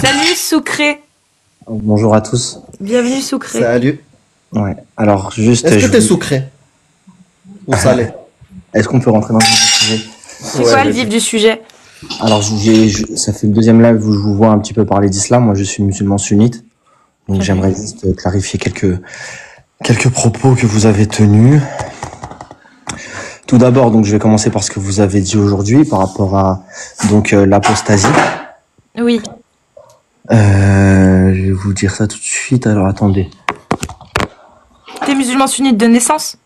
Salut Soukré. Bonjour à tous. Bienvenue Soukré. Salut. Ouais. Alors juste. Est-ce que t'es sucré ou salé? Est-ce qu'on peut rentrer dans le vif du sujet? C'est quoi le vif du sujet? Alors ça fait le deuxième live où je vous vois un petit peu parler d'islam. Moi, je suis musulman sunnite, donc j'aimerais juste clarifier quelques propos que vous avez tenus. Tout d'abord, donc je vais commencer par ce que vous avez dit aujourd'hui par rapport à donc l'apostasie. Oui. Je vais vous dire ça tout de suite. Alors attendez. T'es musulman sunnite de naissance?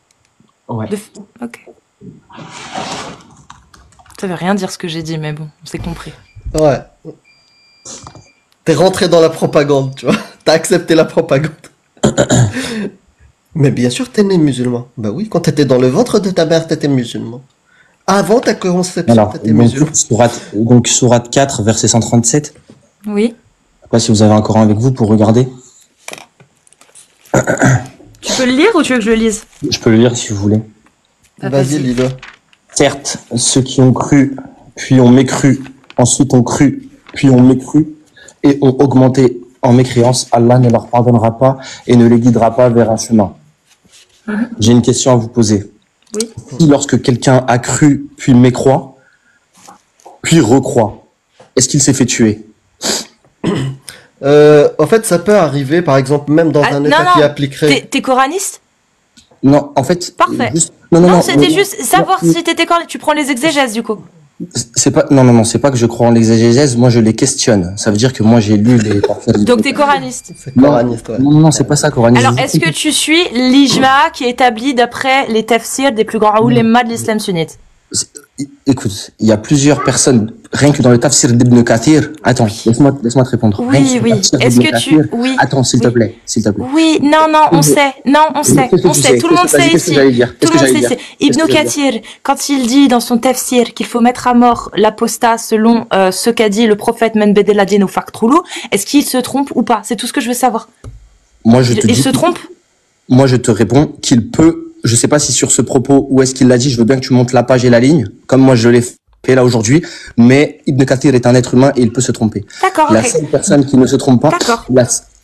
Ouais. Ok. Ça veut rien dire ce que j'ai dit, mais bon, on s'est compris. Ouais. T'es rentré dans la propagande, tu vois. T'as accepté la propagande. Mais bien sûr, t'es né musulman. Bah oui, quand t'étais dans le ventre de ta mère, t'étais musulman. Avant ta conception, t'étais musulman. Donc, sourate 4, verset 137. Oui. Je sais pas si vous avez un Coran avec vous pour regarder. Tu peux le lire ou tu veux que je le lise? Je peux le lire si vous voulez. Vas-y, lis-le. Certes, ceux qui ont cru, puis ont mécru, ensuite ont cru, puis ont mécru, et ont augmenté en mécréance, Allah ne leur pardonnera pas et ne les guidera pas vers un chemin. J'ai une question à vous poser. Oui. Si lorsque quelqu'un a cru, puis mécroit, puis recroit, est-ce qu'il s'est fait tuer? En fait, ça peut arriver, par exemple, même dans un état qui appliquerait... T'es coraniste? Non, en fait... Parfait. Non, c'était juste savoir si t'étais coraniste. Tu prends les exégèses, du coup. C'est pas... Non, c'est pas que je crois en l'exégèse, moi je les questionne. Ça veut dire que moi j'ai lu les... Donc t'es coraniste? C'est coraniste, ouais. Non, c'est pas ça, coraniste. Alors, est-ce que tu suis l'ijma qui est établi d'après les tafsirs des plus grands oulémas de l'islam sunnite? Écoute, il y a plusieurs personnes, rien que dans le tafsir d'Ibn Kathir. Attends, laisse-moi te répondre. Oui. Est-ce que tu... Oui. Attends, s'il te plaît. Oui, non, on sait. On sait. Tout le monde sait ici. Tout le monde sait ici. Ibn Kathir, quand il dit dans son tafsir qu'il faut mettre à mort l'apostat selon ce qu'a dit le prophète Men Bedel Adin ou Faktroulou, est-ce qu'il se trompe ou pas? C'est tout ce que je veux savoir. Il se trompe? Moi, je te réponds qu'il peut... Je sais pas si sur ce propos, où est-ce qu'il l'a dit, je veux bien que tu montes la page et la ligne, comme moi je l'ai fait là aujourd'hui, mais Ibn Kathir est un être humain et il peut se tromper. D'accord, La seule personne qui ne se trompe pas,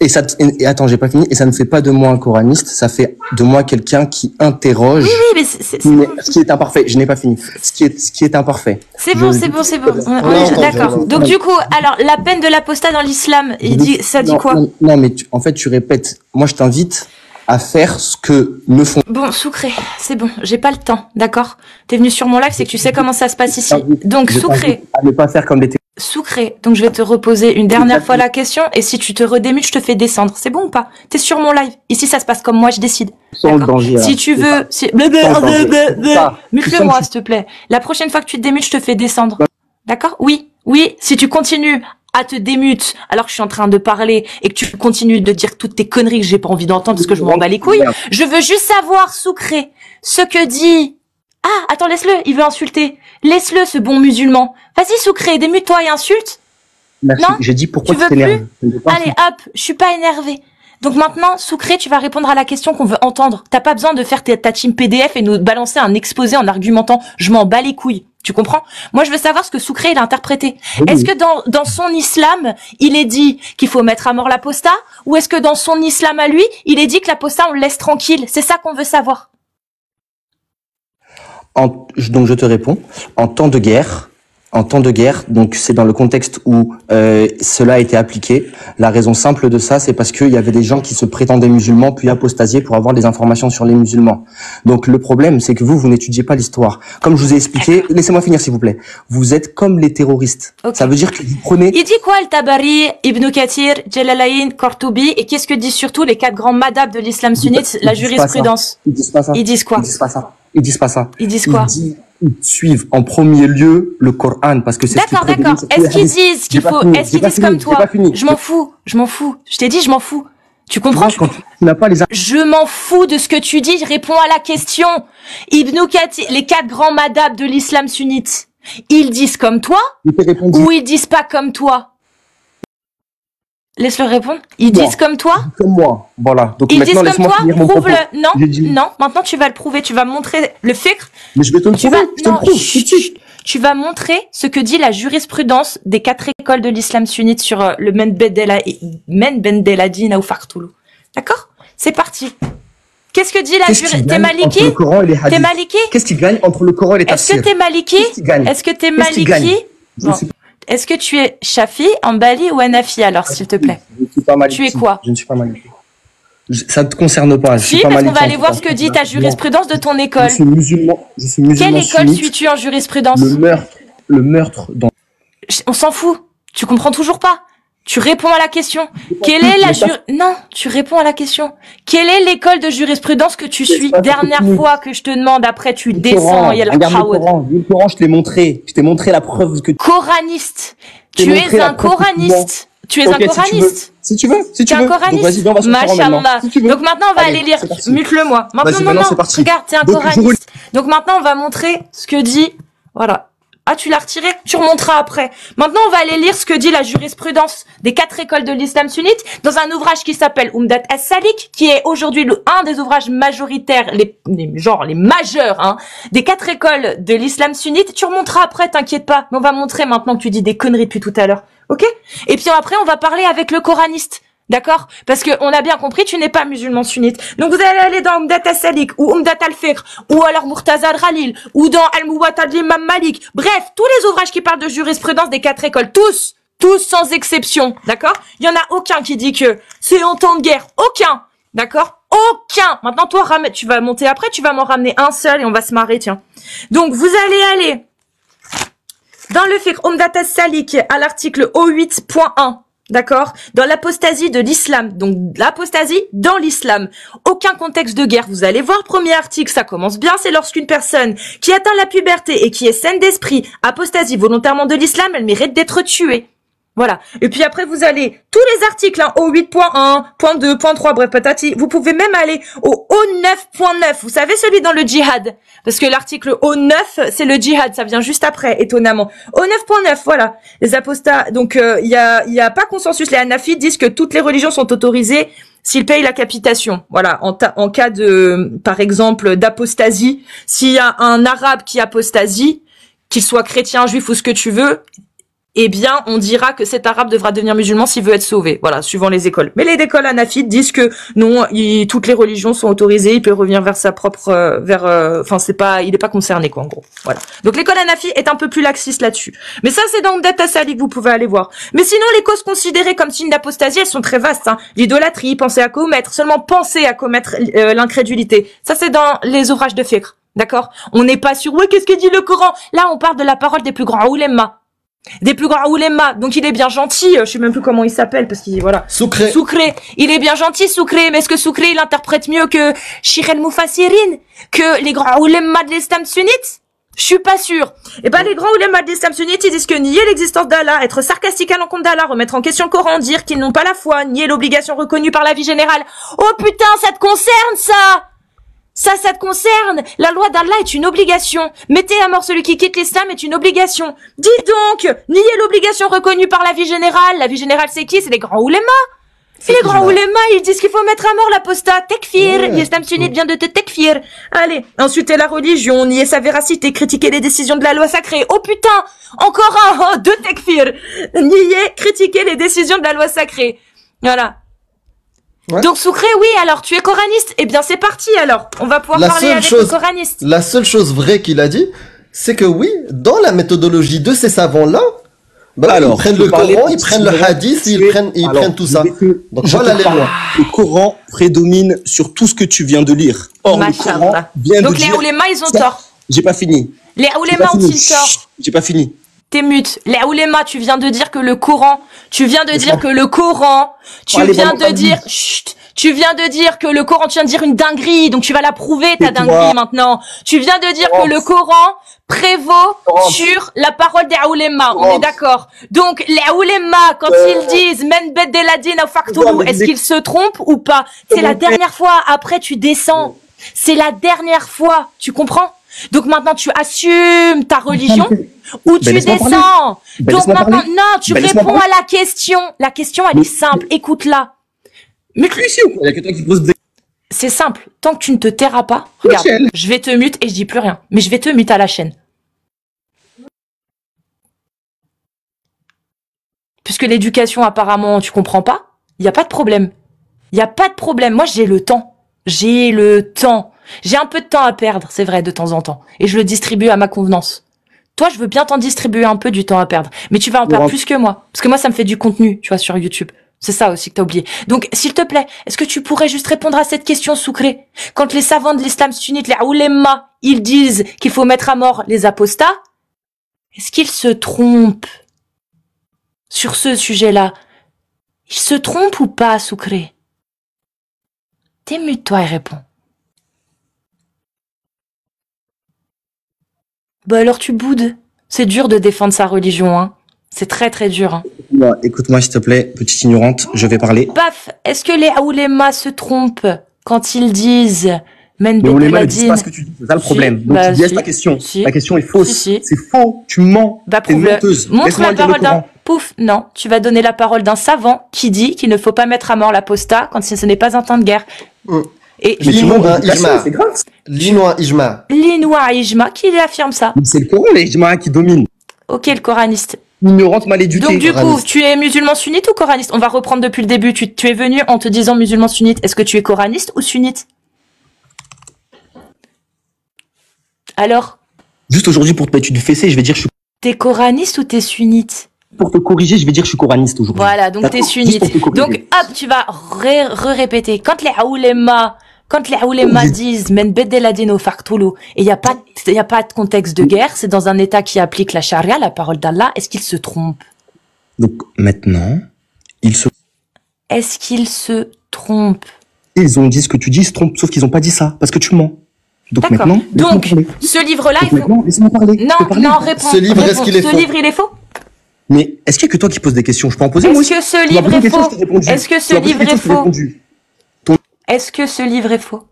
et attends, j'ai pas fini, et ça ne fait pas de moi un coraniste, ça fait de moi quelqu'un qui interroge. Oui, mais ce qui est imparfait, je n'ai pas fini. Ce qui est imparfait. C'est bon. D'accord. Donc du coup, alors, la peine de l'apostat dans l'islam, ça dit quoi? Non, mais en fait, tu répètes. Moi, je t'invite à faire ce que ne font... Bon, Soukré, c'est bon, j'ai pas le temps, d'accord? T'es venu sur mon live, c'est que tu sais comment ça se passe ici. Donc, Soukré. À ne pas faire comme des... Soukré, donc je vais te reposer une dernière fois la question, et si tu te redémutes, je te fais descendre. C'est bon ou pas? T'es sur mon live. Ici, ça se passe comme moi, je décide. Sans le danger. Si tu veux... Mute-le-moi, s'il te plaît. La prochaine fois que tu te démutes, je te fais descendre. D'accord? Oui, si tu continues à te démute alors que je suis en train de parler et que tu continues de dire toutes tes conneries que j'ai pas envie d'entendre parce que je m'en bats les couilles. Je veux juste savoir, Soukré, ce que dit... Ah, attends, laisse-le, il veut insulter. Laisse-le, ce bon musulman. Vas-y, Soukré, démute-toi et insulte. Merci. Non? J'ai dit pourquoi tu veux t'énerves. plus? Allez, hop, je suis pas énervée. Donc maintenant, Soukré, tu vas répondre à la question qu'on veut entendre. T'as pas besoin de faire ta team PDF et nous balancer un exposé en argumentant. Je m'en bats les couilles. Tu comprends? Moi, je veux savoir ce que Soukré il a interprété. Oui. Est-ce que dans son islam, il est dit qu'il faut mettre à mort l'apostat? Ou est-ce que dans son islam à lui, il est dit que l'apostat, on le laisse tranquille? C'est ça qu'on veut savoir. Donc, je te réponds. En temps de guerre, donc c'est dans le contexte où cela a été appliqué. La raison simple de ça, c'est parce qu'il y avait des gens qui se prétendaient musulmans puis apostasiés pour avoir des informations sur les musulmans. Donc le problème, c'est que vous n'étudiez pas l'histoire. Comme je vous ai expliqué, laissez-moi finir s'il vous plaît. Vous êtes comme les terroristes. Okay. Ça veut dire que vous prenez... Il dit quoi Al-Tabari, Ibn Kathir, Jalalayn, Qurtubi, et qu'est-ce que disent surtout les 4 grands madhab de l'islam sunnite, la jurisprudence? Ils disent pas ça. Ils disent quoi? Ils disent pas ça. Ils disent quoi? Ils suivent en premier lieu le Coran parce que c'est d'accord. Est-ce qu'ils disent qu'il faut, est-ce qu'ils disent comme toi? Je m'en fous. Je t'ai dit, je m'en fous. Tu comprends? Tu n'as pas les... Je m'en fous de ce que tu dis, je réponds à la question. Ibn Kathir, les 4 grands madhab de l'islam sunnite, ils disent comme toi ou ils disent pas comme toi? Laisse-le répondre. Ils disent comme toi? Comme moi. Voilà. Donc ils disent comme toi? Prouve-le. Non, dit... non. Maintenant, tu vas le prouver. Tu vas me montrer le fikr. Mais je vais te le prouver. Je te le prouve tout de suite. tu vas montrer ce que dit la jurisprudence des 4 écoles de l'islam sunnite sur le Men Ben Deladine ou Fartoulou. D'accord? C'est parti. Qu'est-ce que dit la jurisprudence? T'es maliki? T'es maliki? Qu'est-ce qui gagne entre le Coran et les tafsirs? Est-ce que t'es maliki? Est-ce que t'es maliki? Bon. Est-ce que tu es Shafi, Hanbali ou Hanafi alors, s'il te plaît? Je ne suis pas maliki. Tu es quoi? Je ne suis pas maliki. Ça ne te concerne pas. Si, parce qu'on va aller voir ce que dit ta jurisprudence de ton école. Je suis musulman. Quelle école suis-tu en jurisprudence? Le meurtre dans... On s'en fout. Tu comprends toujours pas. Tu réponds à la question. Quelle est la Non, tu réponds à la question. Quelle est l'école de jurisprudence que tu suis? Dernière fois que je te demande, après tu descends. Il y a le Coran, je te l'ai montré. Je t'ai montré la preuve que... Coraniste. Tu es un coraniste. Tu es un coraniste. Si tu veux. Tu es un coraniste. Donc vas-y, on va se faire maintenant. Donc maintenant, on va aller lire. Mute-le-moi. Maintenant, non. Regarde, t'es un coraniste. Donc maintenant, on va montrer ce que dit... Voilà. Ah, tu l'as retiré? Tu remonteras après. Maintenant, on va aller lire ce que dit la jurisprudence des 4 écoles de l'islam sunnite dans un ouvrage qui s'appelle Umdat as-Salik, qui est aujourd'hui un des ouvrages majoritaires, les majeurs, hein, des 4 écoles de l'islam sunnite. Tu remonteras après, t'inquiète pas. Mais on va montrer maintenant que tu dis des conneries depuis tout à l'heure. Ok? Et puis après, on va parler avec le coraniste. D'accord? Parce que on a bien compris, tu n'es pas musulman sunnite. Donc vous allez aller dans Umdat as-Salik, ou Umdat al-Fiqh, ou alors Murtaza al-Khalil, ou dans Al-Muwatta de l'imam Malik. Bref, tous les ouvrages qui parlent de jurisprudence des 4 écoles, tous sans exception. D'accord? Il y en a aucun qui dit que c'est en temps de guerre. Aucun. D'accord? Aucun. Maintenant, toi, tu vas monter après, tu vas m'en ramener un seul et on va se marrer, tiens. Donc, vous allez aller dans le Fiqh Umdat as-Salik à l'article O8.1. D'accord? Dans l'apostasie de l'islam. Donc, l'apostasie dans l'islam. Aucun contexte de guerre. Vous allez voir, premier article, ça commence bien. C'est lorsqu'une personne qui atteint la puberté et qui est saine d'esprit, apostasie volontairement de l'islam, elle mérite d'être tuée. Voilà. Et puis après, vous allez, tous les articles, hein, au 8.1, point 2, point 3, bref, patati. Vous pouvez même aller au O9.9. Vous savez, celui dans le djihad. Parce que l'article O9, c'est le djihad. Ça vient juste après, étonnamment. O9.9, voilà. Les apostats. Donc, il y a pas consensus. Les Hanafites disent que toutes les religions sont autorisées s'ils payent la capitation. Voilà. En cas de, par exemple, d'apostasie. S'il y a un arabe qui apostasie, qu'il soit chrétien, juif ou ce que tu veux, eh bien, on dira que cet arabe devra devenir musulman s'il veut être sauvé. Voilà, suivant les écoles. Mais les écoles hanafites disent que non, toutes les religions sont autorisées, il peut revenir vers sa propre, il est pas concerné, quoi, en gros. Voilà. Donc l'école hanafi est un peu plus laxiste là-dessus. Mais ça, c'est dans Umdat as-Salik, vous pouvez aller voir. Mais sinon, les causes considérées comme signe d'apostasie, elles sont très vastes, hein. L'idolâtrie, penser à commettre l'incrédulité. Ça, c'est dans les ouvrages de fiqh. D'accord? On n'est pas sûr, ouais, qu'est-ce que dit le Coran? Là, on parle de la parole des plus grands oulémas. Des plus grands oulémas. Donc il est bien gentil, je sais même plus comment il s'appelle parce qu'il voilà. Soukré. Il est bien gentil Soukré, mais est-ce que Soukré il interprète mieux que Sheikh el-Mufassirin, que les grands oulémas de l'islam sunnite? Je suis pas sûre. Et ben les grands oulémas de l'islam sunnite, ils disent que nier l'existence d'Allah, être sarcastique à l'encontre d'Allah, remettre en question le Coran, dire qu'ils n'ont pas la foi, nier l'obligation reconnue par la vie générale. Oh putain, ça te concerne ça? Ça te concerne. La loi d'Allah est une obligation. Mettez à mort celui qui quitte l'islam est une obligation. Dis donc, nier l'obligation reconnue par la vie générale. La vie générale, c'est qui? C'est les grands oulémas. Et les grands oulémas, ils disent qu'il faut mettre à mort l'apostat. Tekfir. Ouais. L'islam sunnite vient de te tekfir. Allez. Ensuite, la religion, nier sa véracité, critiquer les décisions de la loi sacrée. Oh putain, encore un, deux tekfir. Nier, critiquer les décisions de la loi sacrée. Voilà. Ouais. Donc Soukré, oui, alors tu es coraniste. Eh bien c'est parti alors, on va pouvoir parler avec le coraniste. La seule chose vraie qu'il a dit, c'est que oui, dans la méthodologie de ces savants-là, ils prennent le Coran, ils prennent le hadith, ils prennent tout ça. Donc voilà les lois. Le Coran prédomine sur tout ce que tu viens de lire. Or le Coran vient de dire... Donc les oulémas, ils ont tort. J'ai pas fini. Les oulémas ont-ils tort? J'ai pas fini. T'es mute. Les oulémas, tu viens de dire que le Coran, tu viens de dire que le Coran une dinguerie, donc tu vas la prouver ta dinguerie maintenant. Tu viens de dire que le Coran prévaut sur la parole des oulémas, on est d'accord. Donc les oulémas, quand ils disent men bedeladin ou faktoulou, est-ce qu'ils se trompent ou pas? C'est la dernière fois, après tu descends. C'est la dernière fois, tu comprends? Donc maintenant tu assumes ta religion ou tu descends. Donc maintenant, non, tu réponds à la question. La question elle est simple, écoute-la. Mais il y a que toi qui pose des... C'est simple, tant que tu ne te tairas pas, regarde, je vais te mute et je dis plus rien. Mais je vais te mute à la chaîne. puisque l'éducation, apparemment, tu comprends pas, il y a pas de problème. Il y a pas de problème. Moi, j'ai le temps. J'ai le temps. J'ai un peu de temps à perdre, c'est vrai, de temps en temps. Et je le distribue à ma convenance. Toi, je veux bien t'en distribuer un peu du temps à perdre. Mais tu vas en perdre plus que moi. Parce que moi, ça me fait du contenu, tu vois, sur YouTube. C'est ça aussi que t'as oublié. Donc, s'il te plaît, est-ce que tu pourrais juste répondre à cette question, Soukré? Quand les savants de l'islam sunnite, les oulémas, ils disent qu'il faut mettre à mort les apostats, est-ce qu'ils se trompent sur ce sujet-là? Ils se trompent ou pas, Soukré? Démute-toi et réponds. Bah alors tu boudes. C'est dur de défendre sa religion, hein. C'est très très dur, hein. Écoute-moi, s'il te plaît, petite ignorante, je vais parler. Paf, est-ce que les oulémas se trompent quand ils disent les oulémas ne disent pas ce que tu dis, c'est ça le problème. Donc tu biaises ta question. La question est fausse. C'est faux, tu mens. Bah prouve-le. Montre la parole d'un... Pouf, non, tu vas donner la parole d'un savant qui dit qu'il ne faut pas mettre à mort l'apostat quand ce n'est pas un temps de guerre. Et L'inoua ijma. L'inoua ijma qui affirme ça. C'est le Coran, l'ijma qui domine. Ok, le coraniste. Ignorante, mal éduquée. Donc du coup, tu es musulman sunnite ou coraniste? On va reprendre depuis le début. Tu es venu en te disant musulman sunnite. Est-ce que tu es coraniste ou sunnite? Alors? Juste aujourd'hui, pour te mettre une fessée, je vais dire je suis... T'es coraniste ou t'es sunnite? Pour te corriger, je vais dire je suis coraniste aujourd'hui. Voilà, donc t'es sunnite. Donc hop, tu vas répéter. Quand les oulémas disent men bedeladino fartoulou et il y a pas de contexte de guerre, c'est dans un état qui applique la charia, la parole d'Allah, est-ce qu'ils se trompent? Donc maintenant, est-ce qu'ils se trompent? Ils ont dit ce que tu dis, ils se trompent, sauf qu'ils n'ont pas dit ça, parce que tu mens. Donc maintenant, donc ce livre-là, il faut... laisse-moi parler. Non, réponds. Ce livre, est-ce qu'il est faux? Ce livre, il est faux? Mais est-ce qu'il y a que toi qui poses des questions? Je peux en poser moi aussi. Est-ce que ce livre est faux? Est-ce que ce livre est faux? Est-ce que ce livre est faux?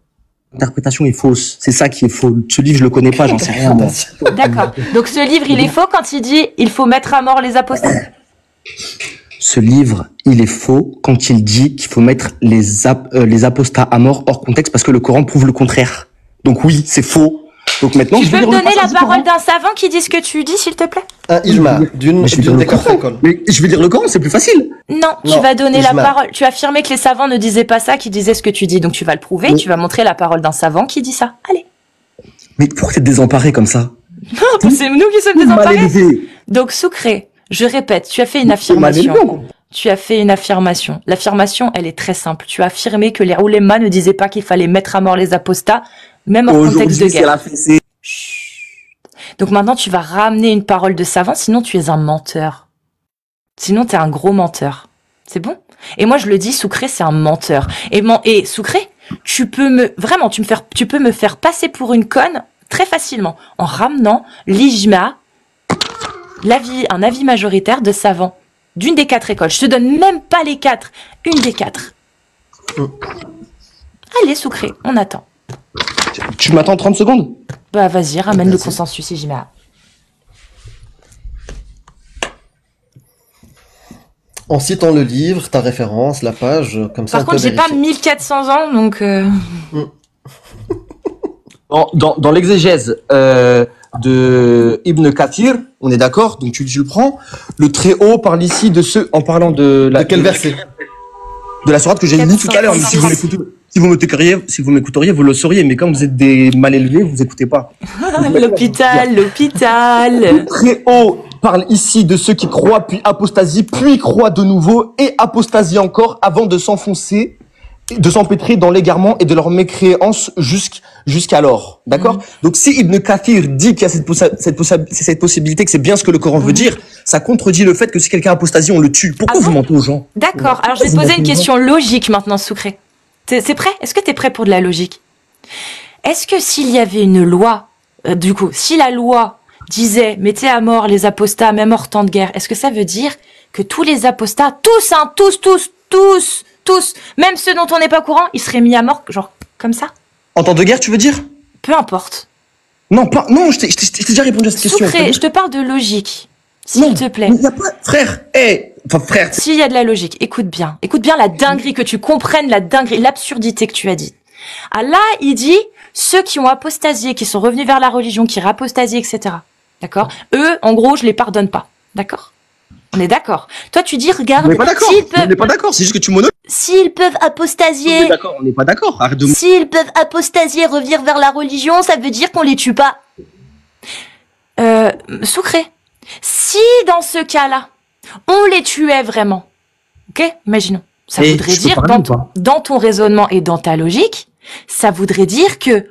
L'interprétation est fausse. C'est ça qui est faux. Ce livre, je le connais pas, j'en sais rien. D'accord. Donc ce livre, il est faux quand il dit il faut mettre à mort les apostats. Ce livre, il est faux quand il dit qu'il faut mettre les apostats à mort hors contexte parce que le Coran prouve le contraire. Donc oui, c'est faux. Donc maintenant, tu peux me donner la parole d'un savant qui dit ce que tu dis, s'il te plaît? Un ijma d'une des quatre écoles. Mais je vais dire le Coran, c'est plus facile. Non, tu vas donner la parole. Tu as affirmé que les savants ne disaient pas ça, qu'ils disaient ce que tu dis. Donc tu vas le prouver, tu vas montrer la parole d'un savant qui dit ça. Allez. Mais pourquoi t'es désemparé comme ça? C'est nous qui sommes désemparés. Donc Soukré, je répète, tu as fait une affirmation. Tu as fait une affirmation. L'affirmation, elle est très simple. Tu as affirmé que les oulémas ne disaient pas qu'il fallait mettre à mort les apostats, même en contexte de guerre. Donc maintenant, tu vas ramener une parole de savant, sinon tu es un menteur. Sinon, tu es un gros menteur. C'est bon? Et moi, je le dis, Soukré, c'est un menteur. Et Soukré, tu peux me faire passer pour une conne très facilement en ramenant l'ijma, un avis majoritaire de savant d'une des 4 écoles. Je te donne même pas les 4, une des 4. Allez, Soukré, on attend. Tu m'attends 30 secondes? Bah vas-y, ramène le consensus ijma. En citant le livre, ta référence, la page, comme ça. Par contre, j'ai pas 1400 ans, donc. Dans l'exégèse de Ibn Kathir, on est d'accord, donc tu le prends. Le Très-Haut parle ici de ceux, en parlant de la... De quel verset? De la sourate que j'ai dit tout à l'heure. Si vous m'écouteriez, vous le sauriez, mais comme vous êtes des mal élevés, vous écoutez pas. L'hôpital. Le Très-Haut parle ici de ceux qui croient, puis apostasient, puis croient de nouveau, et apostasient encore avant de s'enfoncer, de s'empêtrer dans l'égarement et de leur mécréance jusqu'alors. D'accord? Donc si Ibn Kathir dit qu'il y a cette possibilité, que c'est bien ce que le Coran veut dire, ça contredit le fait que si quelqu'un apostasie, on le tue. Pourquoi vous mentez aux gens? D'accord. Alors je vais te poser une question logique maintenant, Soukré. C'est prêt? Est-ce que t'es prêt pour de la logique? Est-ce que s'il y avait une loi, si la loi disait mettez à mort les apostats même hors temps de guerre, est-ce que ça veut dire que tous les apostats, tous, même ceux dont on n'est pas courant, ils seraient mis à mort, genre comme ça? En temps de guerre, tu veux dire? Peu importe. Non, je t'ai déjà répondu à cette question. Soukré, je te parle de logique, s'il te plaît. Il n'y a pas, frère. S'il y a de la logique, écoute bien la dinguerie, que tu comprennes la dinguerie, l'absurdité que tu as dit. Allah, il dit, ceux qui ont apostasié, qui sont revenus vers la religion, qui rapostasient, etc. D'accord? Eux, en gros, je les pardonne pas. D'accord? On est d'accord. Toi, tu dis, regarde. On n'est pas d'accord. On n'est pas d'accord. C'est juste que tu monologues. S'ils peuvent apostasier. On est d'accord. On n'est pas d'accord. Arrête de. S'ils peuvent apostasier, revenir vers la religion, ça veut dire qu'on les tue pas. Sucré. Si dans ce cas-là, on les tuait vraiment, ok, imaginons. Ça voudrait dire dans ton raisonnement et dans ta logique, ça voudrait dire que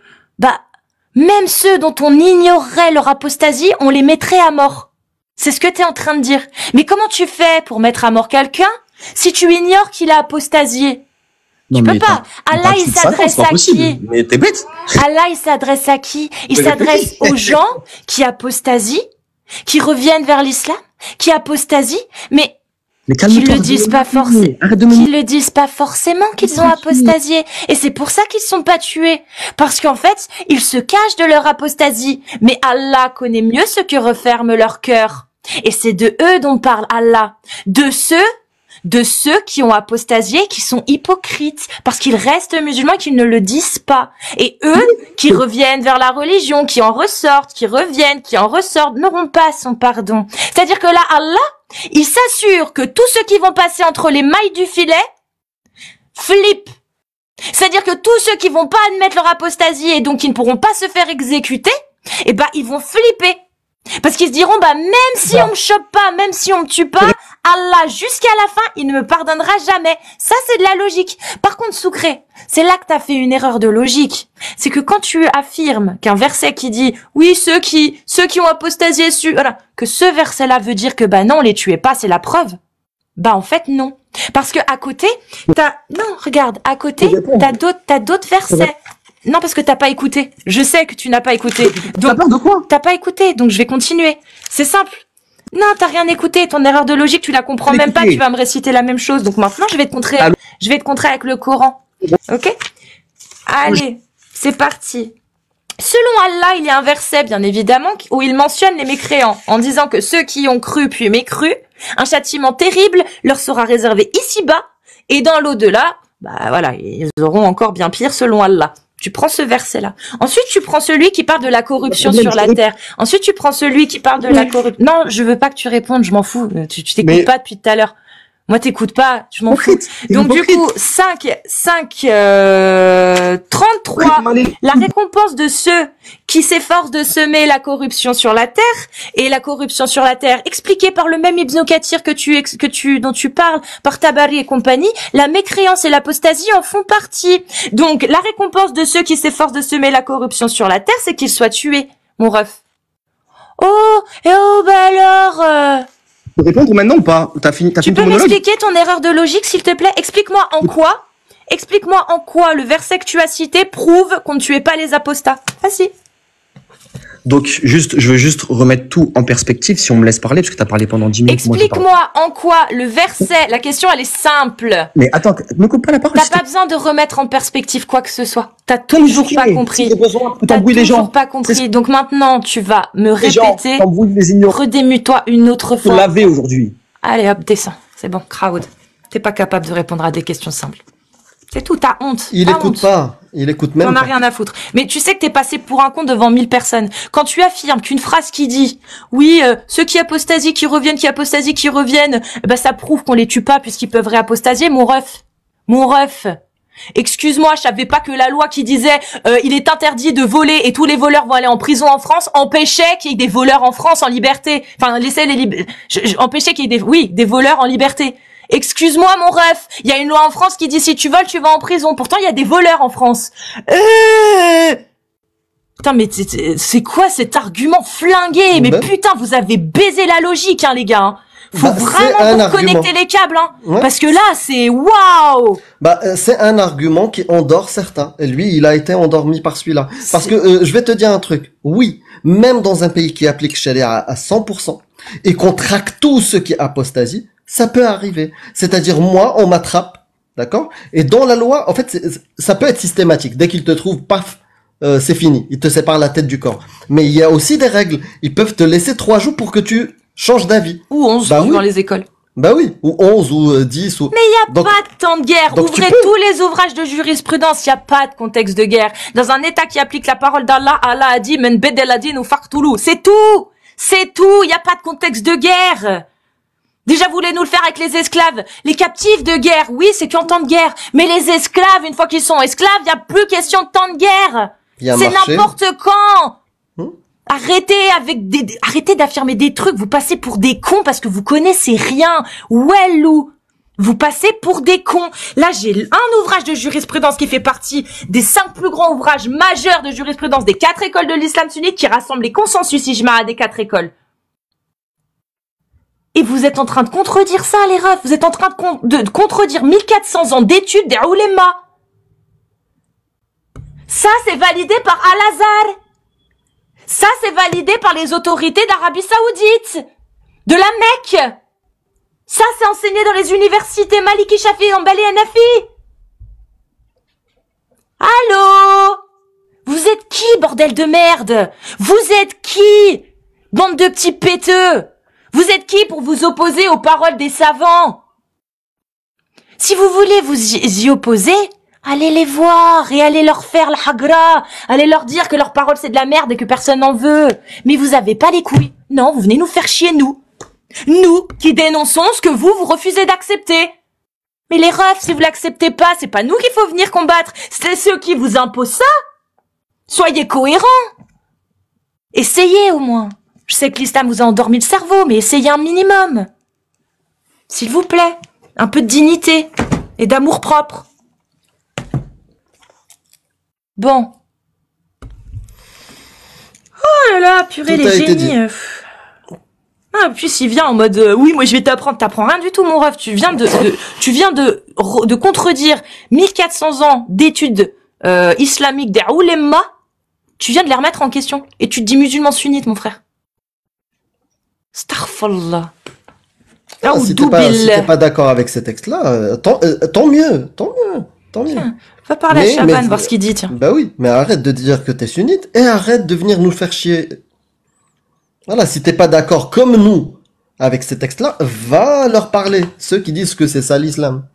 même ceux dont on ignorerait leur apostasie, on les mettrait à mort. C'est ce que t'es en train de dire. Mais comment tu fais pour mettre à mort quelqu'un si tu ignores qu'il a apostasié? Tu peux pas. Allah, il s'adresse à qui? Mais t'es bête. Allah, il s'adresse à qui? Il s'adresse aux gens qui apostasient, qui reviennent vers l'islam, qui apostasient, mais qui le disent pas forcément. Qui le disent pas forcément qu'ils ont apostasié. Et c'est pour ça qu'ils sont pas tués. Parce qu'en fait, ils se cachent de leur apostasie. Mais Allah connaît mieux ce que referme leur cœur. Et c'est de eux dont parle Allah. De ceux qui ont apostasié, qui sont hypocrites, parce qu'ils restent musulmans et qu'ils ne le disent pas. Et eux, qui reviennent vers la religion, qui en ressortent, qui reviennent, qui en ressortent, n'auront pas son pardon. C'est-à-dire que là, Allah, il s'assure que tous ceux qui vont passer entre les mailles du filet flippent. C'est-à-dire que tous ceux qui vont pas admettre leur apostasie et donc qui ne pourront pas se faire exécuter, ils vont flipper. Parce qu'ils se diront, même si on me chope pas, même si on me tue pas, Allah, jusqu'à la fin, il ne me pardonnera jamais. Ça, c'est de la logique. Par contre, Sucré, c'est là que t'as fait une erreur de logique. C'est que quand tu affirmes qu'un verset qui dit, oui, ceux qui ont apostasié, voilà, que ce verset-là veut dire que, non, les tuez pas, c'est la preuve. En fait, non. Parce que à côté, regarde, à côté, t'as d'autres versets. Non, parce que t'as pas écouté. Je sais que tu n'as pas écouté. Donc, de quoi? T'as pas écouté, donc je vais continuer. C'est simple. Non, t'as rien écouté. Ton erreur de logique, tu la comprends même pas. Tu vas me réciter la même chose. Donc maintenant, je vais te contrer. Je vais te contrer avec le Coran. Ok? Allez, c'est parti. Selon Allah, il y a un verset, bien évidemment, où il mentionne les mécréants, en disant que ceux qui ont cru puis mécru, un châtiment terrible leur sera réservé ici-bas, et dans l'au-delà, voilà, ils auront encore bien pire selon Allah. Tu prends ce verset-là. Ensuite, tu prends celui qui parle de la corruption sur la terre. Ensuite, tu prends celui qui parle de la corruption. Non, je veux pas que tu répondes, je m'en fous. Tu t'écoutes pas depuis tout à l'heure. Moi, t'écoutes pas, je m'en fous. Donc, du coup, 33, la récompense de ceux qui s'efforcent de semer la corruption sur la terre, et la corruption sur la terre, expliquée par le même Ibn Kathir dont tu parles, par Tabari et compagnie, la mécréance et l'apostasie en font partie. Donc, la récompense de ceux qui s'efforcent de semer la corruption sur la terre, c'est qu'ils soient tués, mon ref. Alors, Tu peux répondre maintenant ou pas? Tu peux m'expliquer ton erreur de logique, s'il te plaît? Explique-moi en quoi le verset que tu as cité prouve qu'on ne tuait pas les apostats. Vas-y. Donc, je veux juste remettre tout en perspective si on me laisse parler, parce que t'as parlé pendant 10 minutes. Explique-moi en quoi le verset, la question elle est simple. Mais attends, me coupe pas la parole. T'as pas besoin de remettre en perspective quoi que ce soit. T'as toujours pas compris. T'as toujours pas compris. Donc maintenant, tu vas me répéter. Redémue-toi une autre fois. Faut laver aujourd'hui. Allez hop, descends. C'est bon, crowd. T'es pas capable de répondre à des questions simples. C'est tout, t'as honte. Il écoute pas. Il écoute même pas. On a rien à foutre. Mais tu sais que t'es passé pour un con devant 1000 personnes. Quand tu affirmes qu'une phrase qui dit, oui, ceux qui apostasient, qui reviennent, ça prouve qu'on les tue pas puisqu'ils peuvent réapostasier, mon ref. Excuse-moi, je savais pas que la loi qui disait, il est interdit de voler et tous les voleurs vont aller en prison en France, empêchait qu'il y ait des voleurs en France en liberté. Enfin, empêchait qu'il y ait des voleurs en liberté. Excuse-moi, mon ref, il y a une loi en France qui dit si tu voles, tu vas en prison. Pourtant, il y a des voleurs en France. Putain, mais c'est quoi cet argument flingué? Mais putain, vous avez baisé la logique, hein, les gars. Hein. Faut vraiment vous connecter les câbles, hein. Ouais. Parce que là, c'est waouh. C'est un argument qui endort certains. Et lui, il a été endormi par celui-là. Parce que je vais te dire un truc. Oui, même dans un pays qui applique Sharia à 100% et qu'on traque tous ceux qui apostasient, ça peut arriver. C'est-à-dire, moi, on m'attrape, d'accord? Et dans la loi, en fait, ça peut être systématique. Dès qu'ils te trouvent, paf, c'est fini. Ils te séparent la tête du corps. Mais il y a aussi des règles. Ils peuvent te laisser 3 jours pour que tu changes d'avis. Ou 11 dans les écoles. Oui. Ou 11 ou 10 ou... Mais il n'y a pas de temps de guerre. Ouvrez tous les ouvrages de jurisprudence. Il n'y a pas de contexte de guerre. Dans un État qui applique la parole d'Allah, Allah a dit, men bedeladin ou fartoulou. C'est tout. Il n'y a pas de contexte de guerre. Déjà, vous voulez nous le faire avec les esclaves. Les captifs de guerre, oui, c'est qu'en temps de guerre. Mais les esclaves, une fois qu'ils sont esclaves, il n'y a plus question de temps de guerre. C'est n'importe quand. Arrêtez d'affirmer des trucs. Vous passez pour des cons parce que vous connaissez rien. Wellou. Vous passez pour des cons. Là, j'ai un ouvrage de jurisprudence qui fait partie des 5 plus grands ouvrages majeurs de jurisprudence des 4 écoles de l'islam sunnite qui rassemblent les consensus ijma des 4 écoles. Et vous êtes en train de contredire ça, les refs. Vous êtes en train de contredire 1400 ans d'études des oulémas. Ça, c'est validé par Al-Azhar. Ça, c'est validé par les autorités d'Arabie Saoudite. De la Mecque. Ça, c'est enseigné dans les universités Maliki, Shafi'i, Hanbali, Hanafi. Allô? Vous êtes qui, bordel de merde? Vous êtes qui? Bande de petits péteux. Vous êtes qui pour vous opposer aux paroles des savants? Si vous voulez vous y opposer, allez les voir et allez leur faire la hagra. Allez leur dire que leur parole c'est de la merde et que personne n'en veut. Mais vous avez pas les couilles. Non, vous venez nous faire chier, nous. Nous, qui dénonçons ce que vous refusez d'accepter. Mais les refs, si vous l'acceptez pas, c'est pas nous qu'il faut venir combattre. C'est ceux qui vous imposent ça. Soyez cohérents. Essayez au moins. Je sais que l'islam vous a endormi le cerveau, mais essayez un minimum. S'il vous plaît. Un peu de dignité et d'amour propre. Bon. Oh là là, purée, Tout les a été génies. Ah, puis il vient en mode oui, moi je vais t'apprendre. T'apprends rien du tout, mon ref. Tu viens de contredire 1400 ans d'études islamiques des oulémas. Tu viens de les remettre en question. Et tu te dis musulman sunnite, mon frère. Astaghfirullah. Ah, si t'es pas d'accord avec ces textes-là, tant mieux. Tiens, va parler à Chaban, voir ce qu'il dit, tiens. Bah oui, mais arrête de dire que t'es sunnite et arrête de venir nous faire chier. Voilà, si t'es pas d'accord comme nous avec ces textes-là, va leur parler. Ceux qui disent que c'est ça l'islam.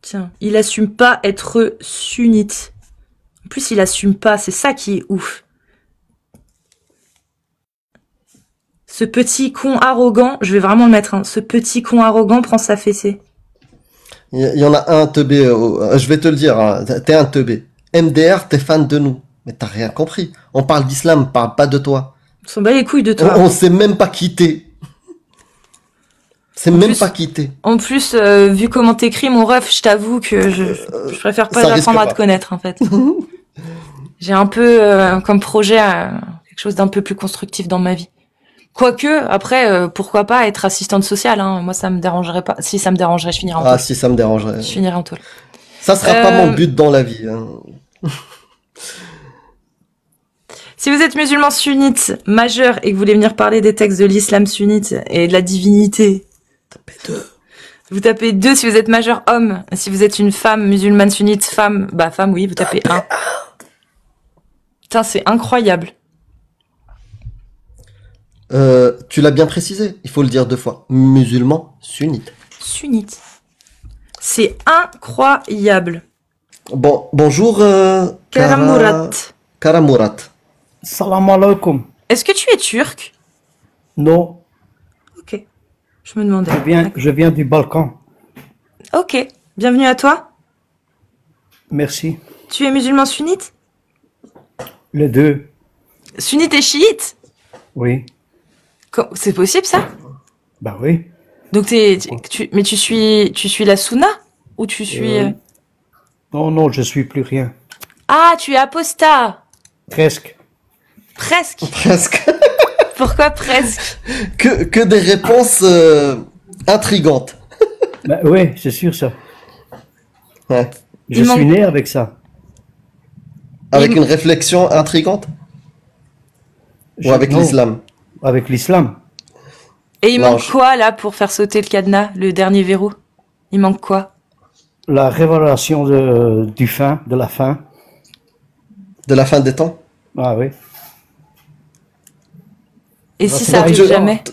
Tiens, il assume pas être sunnite. En plus, il assume pas, c'est ça qui est ouf. Ce petit con arrogant, je vais vraiment le mettre, hein, ce petit con arrogant prend sa fessée. Il y en a un teubé, je vais te le dire, hein, t'es un teubé. MDR, t'es fan de nous. Mais t'as rien compris. On parle d'islam, on parle pas de toi. On s'en bat les couilles de toi. On s'est même pas quitté. C'est même pas quitté. En plus, vu comment t'écris, mon ref, je t'avoue que je préfère pas apprendre à te connaître, en fait. J'ai un peu, comme projet, quelque chose d'un peu plus constructif dans ma vie. Quoique, après, pourquoi pas être assistante sociale, hein. Moi, ça me dérangerait pas. Si ça me dérangerait, je finirais en taule. Ah, si ça me dérangerait. Je finirais en taule. Ça sera pas mon but dans la vie, hein. Si vous êtes musulman sunnite majeur et que vous voulez venir parler des textes de l'islam sunnite et de la divinité, tapez 2. Vous tapez 2 si vous êtes majeur homme. Si vous êtes une femme musulmane sunnite, femme, bah femme, oui, vous tapez 1. Putain, c'est incroyable. Tu l'as bien précisé, il faut le dire 2 fois. Musulman sunnite. Sunnite. C'est incroyable. Bon, bonjour Karamourat. Karamourat. Salam alaikum. Est-ce que tu es turc? Non. Ok. Je me demandais. Je viens du Balkan. Ok. Bienvenue à toi. Merci. Tu es musulman sunnite? Les deux. Sunnite et chiite? Oui. C'est possible ça? Bah oui. Donc mais tu suis la sunna? Ou tu suis... Non, je suis plus rien. Ah, tu es apostat. Presque. Presque. Pourquoi presque? Que des réponses intrigantes. Bah oui, c'est sûr ça. Ouais. Je suis né avec ça. Avec une réflexion intrigante? Ou avec l'islam? Avec l'islam. Et il manque quoi là pour faire sauter le cadenas, le dernier verrou? Il manque quoi? La révélation de la fin. De la fin des temps? Ah oui. Et si ça arrive jamais?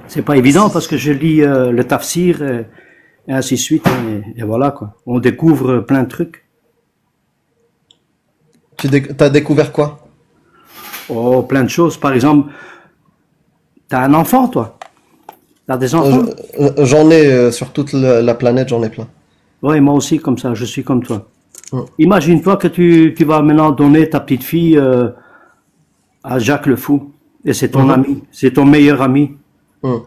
C'est pas évident parce que je lis le tafsir et ainsi de suite et voilà quoi. On découvre plein de trucs. T'as découvert quoi? Oh, plein de choses. Par exemple, t'as un enfant, toi? T'as des enfants? J'en ai sur toute la planète, j'en ai plein. Oui, moi aussi, comme ça, je suis comme toi. Mm. Imagine-toi que tu vas maintenant donner ta petite fille à Jacques le Fou. Et c'est ton ami, c'est ton meilleur ami. Mm.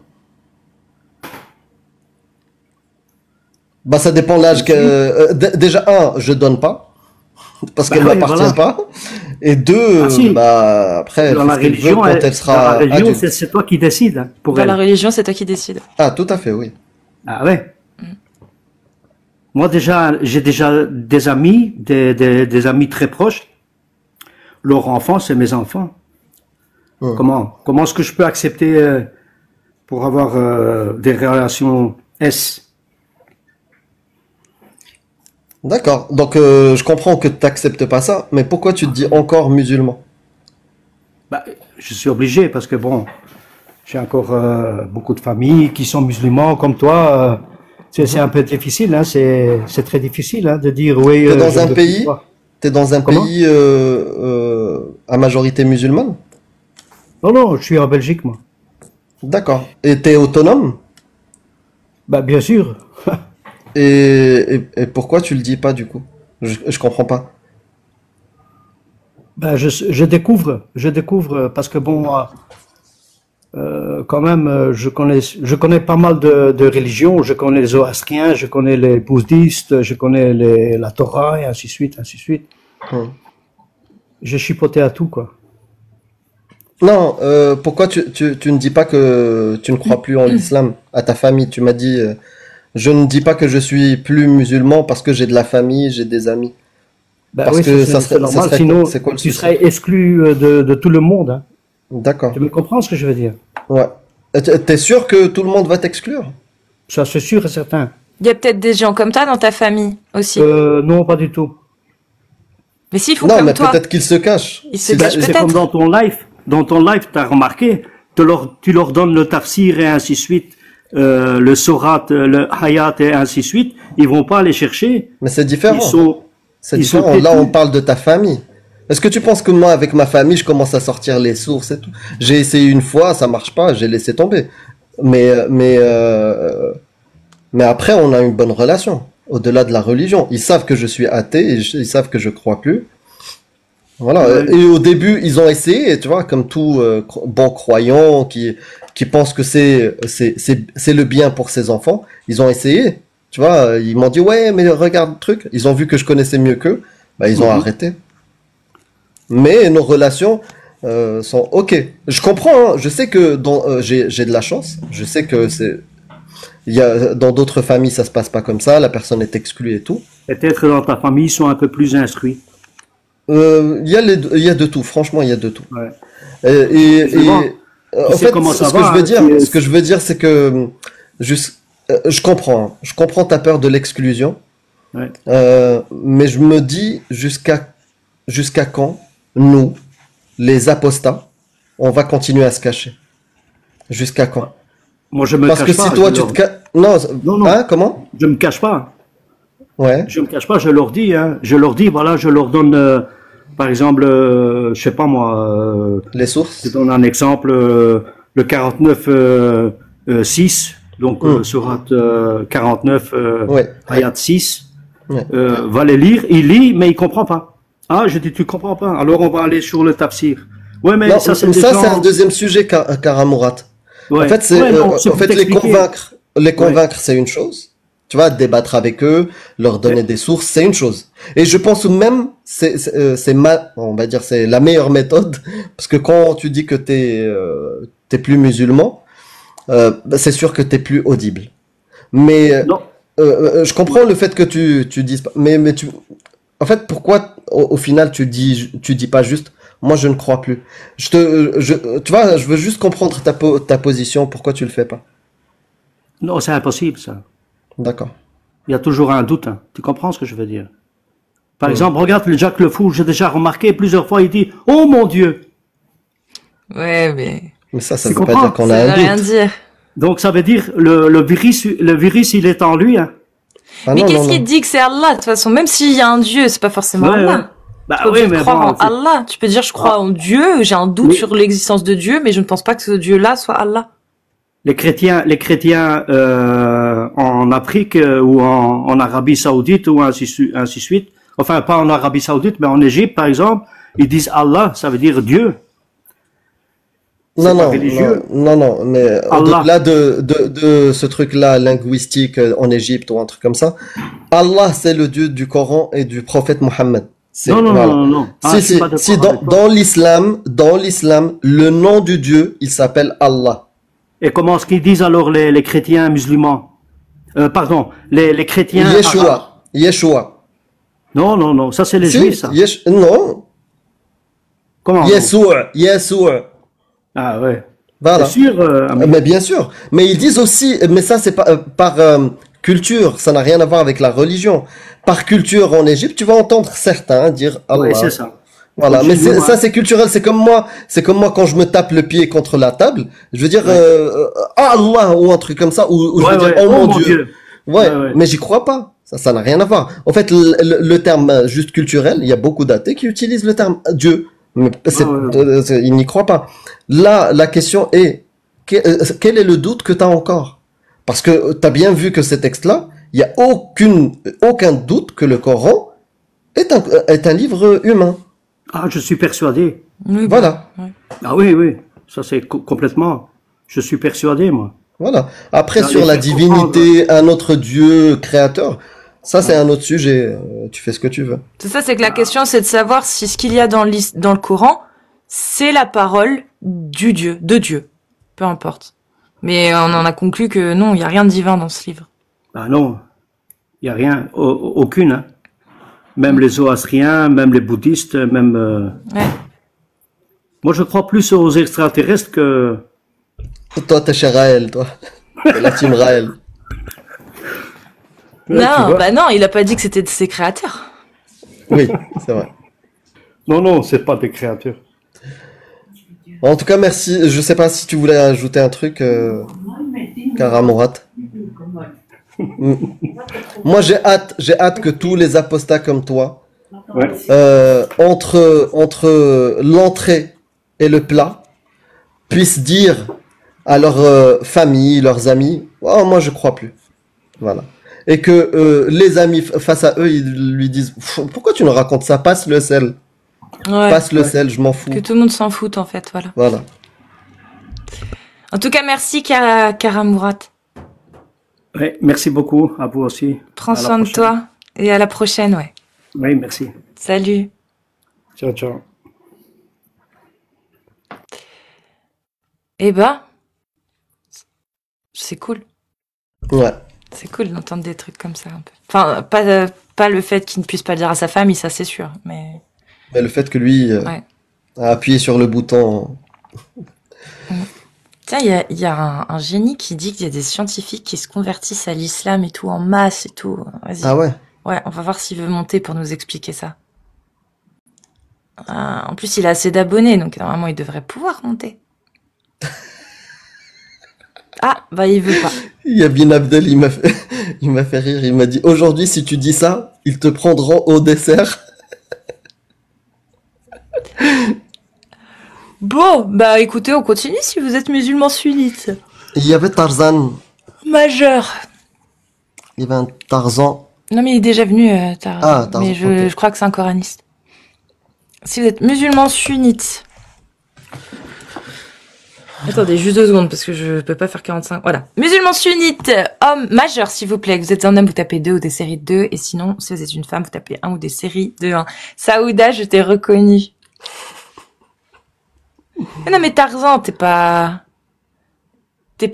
Bah, ça dépend de l'âge que. Déjà, je donne pas. Parce qu'elle m'appartient pas. Et deux, bah, après, dans la religion, quand elle sera. Dans la religion, adulte. c'est toi qui décides hein, pour Dans elle. la religion, c'est toi qui décides. Ah, tout à fait, oui. Ah ouais. Moi déjà, j'ai déjà des amis, des amis très proches. Leurs enfants, c'est mes enfants. Comment est-ce que je peux accepter pour avoir des relations S? D'accord. Donc, je comprends que tu n'acceptes pas ça, mais pourquoi tu te dis encore musulman? Bah, je suis obligé parce que bon, j'ai encore beaucoup de familles qui sont musulmans comme toi. C'est un peu difficile, hein, c'est très difficile hein, de dire oui. T'es dans un pays, t'es dans un pays à majorité musulmane? Non, non, je suis en Belgique, moi. D'accord. Et t'es autonome? Bah, bien sûr. Et pourquoi tu le dis pas du coup? Je comprends pas. Ben, je découvre parce que bon, quand même, je connais pas mal de religions. Je connais les zoroastriens, je connais les bouddhistes, je connais la Torah et ainsi de suite, ainsi de suite. J'ai chipoté à tout, quoi. Non, pourquoi tu ne dis pas que tu ne crois plus en l'islam à ta famille? Tu m'as dit, je ne dis pas que je suis plus musulman parce que j'ai de la famille, j'ai des amis. Ben Parce oui, que ça serait normal, serait sinon c'est quoi le tu souci? serais exclu de tout le monde. Hein. D'accord. Tu me comprends ce que je veux dire? Ouais. T'es sûr que tout le monde va t'exclure? Ça, c'est sûr et certain. Il y a peut-être des gens comme toi dans ta famille aussi. Non, pas du tout. Mais s'ils font Non, comme mais toi, peut-être qu'ils se cachent. ils se Si- cachent si- C'est peut-être. comme dans ton live. Dans ton live, tu as remarqué, tu leur donnes le tafsir et ainsi de suite, le sorat, le hayat et ainsi de suite. Ils vont pas aller chercher. Mais c'est différent. C'est ils sont différent. Là, têtus. on parle de ta famille. Est-ce que tu penses que moi, avec ma famille, je commence à sortir les sources et tout? J'ai essayé une fois, ça marche pas, j'ai laissé tomber. Mais après, on a une bonne relation. Au-delà de la religion. Ils savent que je suis athée et ils savent que je crois plus. Voilà. Ouais. Et au début, ils ont essayé, tu vois, comme tout bon croyant qui pense que c'est le bien pour ses enfants. Ils ont essayé. Tu vois, ils m'ont dit, ouais, mais regarde le truc. Ils ont vu que je connaissais mieux qu'eux. Bah, ils ont arrêté. Mais nos relations sont OK. Je comprends, hein. Je sais que j'ai de la chance. Je sais que dans d'autres familles, ça se passe pas comme ça. La personne est exclue et tout. Peut-être que dans ta famille, ils sont un peu plus instruits. Il y a de tout. Franchement, il y a de tout. Ouais. En sais fait, comment ça ce que va, je veux hein, dire, ce que je veux dire, c'est que je comprends. Hein. Je comprends ta peur de l'exclusion. Ouais. Mais je me dis jusqu'à quand nous, les apostats, on va continuer à se cacher? Jusqu'à quand? Moi, je me Parce cache que pas. si toi je tu leur- te caches... Non, Non, non. Hein, comment? Je me cache pas. Ouais. Je me cache pas. Je leur dis. Hein. Je leur dis. Voilà. Je leur donne. Par exemple, je sais pas moi. Les Je sources? donne un exemple. Le 49 6. Donc surat 49 Ouais. ayat 6. Ouais. Va les lire. Il lit, mais il comprend pas. Ah, je dis tu comprends pas. Alors on va aller sur le tafsir. Ouais, mais Non, ça c'est ça, des c'est gens- un deuxième sujet, Karamourat. Ouais. En fait, Ouais, non, c'est en pour fait, t'expliquer. les convaincre, c'est une chose. Tu vois, débattre avec eux, leur donner Ouais. des sources, c'est une chose. Et je pense même, on va dire, c'est la meilleure méthode, parce que quand tu dis que t'es plus musulman, bah, c'est sûr que t'es plus audible. Mais Non. je comprends le fait que tu dises pas, mais en fait, pourquoi au final tu dis pas juste, moi je ne crois plus. Tu vois, je veux juste comprendre ta position, pourquoi tu le fais pas. Non, c'est impossible ça. D'accord. Il y a toujours un doute. Hein. Tu comprends ce que je veux dire? Par exemple, regarde le Jacques le Fou. J'ai déjà remarqué plusieurs fois. Il dit oh mon Dieu. Ouais, mais Mais ça Tu veut pas comprends? dire qu'on ça a veut un rien doute. dire. Donc ça veut dire le virus il est en lui. Hein. Ah Mais non, qu'est-ce non, qui non. te dit que c'est Allah de toute façon? Même s'il y a un Dieu, c'est pas forcément Ouais, Allah. Bah Tu peux oui, dire mais croire bon, en Allah. Tu peux dire je crois en Dieu, j'ai un doute Oui. sur l'existence de Dieu, mais je ne pense pas que ce Dieu-là soit Allah. les chrétiens en Afrique ou en Arabie Saoudite ou ainsi de suite, enfin pas en Arabie Saoudite, mais en Égypte par exemple, ils disent Allah, ça veut dire Dieu. Non, pas non, religieux. non, mais Allah. au-delà de ce truc-là linguistique en Égypte ou un truc comme ça, Allah c'est le Dieu du Coran et du prophète Mohammed. Non, non, Voilà. non, non. Ah, Si, je suis si, pas d'accord si avec toi. dans l'islam, le nom du Dieu, il s'appelle Allah. Et comment est-ce qu'ils disent alors les chrétiens musulmans pardon, les chrétiens arabes. Yeshua. Non, non, non, ça c'est les Si, juifs, ça. non. Comment? Yeshua. Ah ouais. Voilà. C'est sûr, Amine. Mais bien sûr. Mais ils disent aussi, mais ça c'est par culture, ça n'a rien à voir avec la religion. Par culture en Égypte, tu vas entendre certains dire Allah. Ouais, c'est ça. Voilà, mais Continue, ça c'est culturel, c'est comme moi quand je me tape le pied contre la table, je veux dire Allah ou un truc comme ça, ou je Ouais, veux dire ouais. oh mon Dieu. Ouais, Ouais. mais j'y crois pas. Ça n'a rien à voir. En fait, le terme juste culturel, il y a beaucoup d'athées qui utilisent le terme Dieu, mais ils n'y croient pas. Là, la question est quel est le doute que tu as encore? Parce que tu as bien vu que ces textes-là, il y a aucun doute que le Coran est un livre humain. Ah, je suis persuadé. Oui, Voilà. ouais. Ah oui, oui. Ça c'est complètement. Je suis persuadé, moi. Voilà. Après, Dans sur les la faire divinité, un autre Dieu créateur, ça c'est un autre sujet. Tu fais ce que tu veux. C'est ça, c'est que la question, c'est de savoir si ce qu'il y a dans le Coran, c'est la parole du Dieu, de Dieu. Peu importe. Mais on en a conclu que non, il n'y a rien de divin dans ce livre. Ah non. Il n'y a rien. Aucune. Hein. Même les zoroastriens, même les bouddhistes, même. Ouais. Moi, je crois plus aux extraterrestres que. Toi, t'es chez Raël, toi. T'es la team Raël. Ouais, tu Non, vois. bah non, il a pas dit que c'était de ses créateurs. Oui, c'est vrai. Non, non, c'est pas des créatures. En tout cas, merci. Je sais pas si tu voulais ajouter un truc, Karamorat. Moi, j'ai hâte que tous les apostats comme toi, Ouais. entre l'entrée et le plat, puissent dire à leur famille, leurs amis, oh, moi je crois plus. Voilà. Et que les amis face à eux, ils lui disent, pourquoi tu nous racontes ça? Passe le sel. Ouais. Passe le sel, je m'en fous. Que tout le monde s'en fout, en fait, voilà. Voilà. En tout cas, merci, Karamourat. Ouais, merci beaucoup à vous aussi. Prends À la soin de prochaine. toi. Et à la prochaine, ouais. Oui, merci. Salut. Ciao, ciao. Eh ben, c'est cool. Ouais. C'est cool d'entendre des trucs comme ça, un peu. Enfin, pas le fait qu'il ne puisse pas le dire à sa famille, ça c'est sûr, mais... Mais le fait que lui Ouais. a appuyé sur le bouton. Tiens, il y a un génie qui dit qu'il y a des scientifiques qui se convertissent à l'islam et tout, en masse et tout. Vas-y. Ah ouais. Ouais, on va voir s'il veut monter pour nous expliquer ça. En plus, il a assez d'abonnés, donc normalement, il devrait pouvoir monter. Ah, bah il veut pas. Yabin Abdel, il m'a fait rire. Il m'a dit, aujourd'hui, si tu dis ça, ils te prendront au dessert. Bon, bah écoutez, on continue si vous êtes musulman sunnite. Il y avait Tarzan. Majeur. Il y avait un Tarzan. Non, mais il est déjà venu, Tarzan. Ah, Tarzan, Mais ok. je crois que c'est un coraniste. Si vous êtes musulman sunnite. Attendez, juste 2 secondes, parce que je peux pas faire 45. Voilà. Musulman sunnite, homme majeur, s'il vous plaît. Vous êtes un homme, vous tapez 2 ou des séries de 2. Et sinon, si vous êtes une femme, vous tapez 1 ou des séries de 1. Saouda, je t'ai reconnu. Mais non, mais Tarzan, t'es pas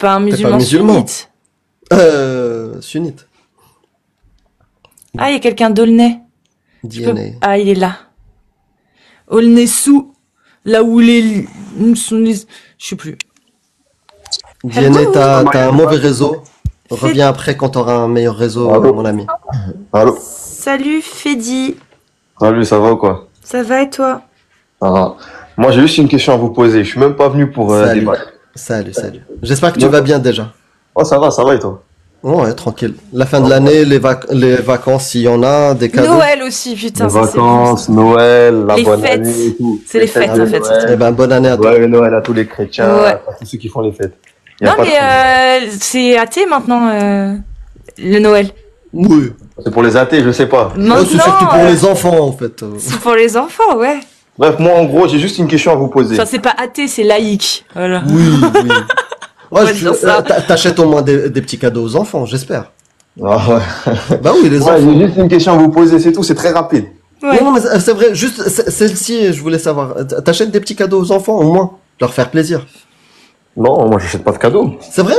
un musulman musulman. sunnite. Sunnite. Ah, il y a quelqu'un d'Aulnay. DNA. Ah, il est là. Aulnay-sous, là où les... Je sais plus. DNA, Hello. t'as un mauvais réseau. Reviens après quand t'auras un meilleur réseau, Allô. mon ami. Allô? Salut, Fedi. Salut, ça va ou quoi? Ça va et toi? Ça va. Moi, j'ai juste une question à vous poser. Je suis même pas venu pour Salut. débattre. Salut. J'espère que tu vas bien déjà. Oh, ça va et toi? Ouais, tranquille. La fin de l'année, les vacances, s'il y en a, des cadeaux. Noël aussi, putain. Les ça, c'est vacances, bon, Noël, la Les bonne fêtes. année et tout. C'est les fêtes, en fait. Noël. Eh ben, bonne année à toi. Ouais, Noël à tous les chrétiens, Ouais. à tous ceux qui font les fêtes. Y a Non, pas de problème. mais c'est athée maintenant, le Noël. Oui. C'est pour les athées, je sais pas. Maintenant, Ouais, c'est surtout pour les enfants, en fait. c'est pour les enfants, ouais. Bref, moi, en gros, j'ai juste une question à vous poser. Enfin, c'est pas athée, c'est laïque. Voilà. Oui, oui. On va Ouais, dire ça. t'achètes au moins des petits cadeaux aux enfants, j'espère. Ah ouais. Bah oui, les Ouais, enfants. j'ai juste une question à vous poser, c'est tout, c'est très rapide. Ouais. Non, mais c'est vrai, juste celle-ci, je voulais savoir. T'achètes des petits cadeaux aux enfants, au moins, leur faire plaisir. Non, moi, j'achète pas de cadeaux. C'est vrai?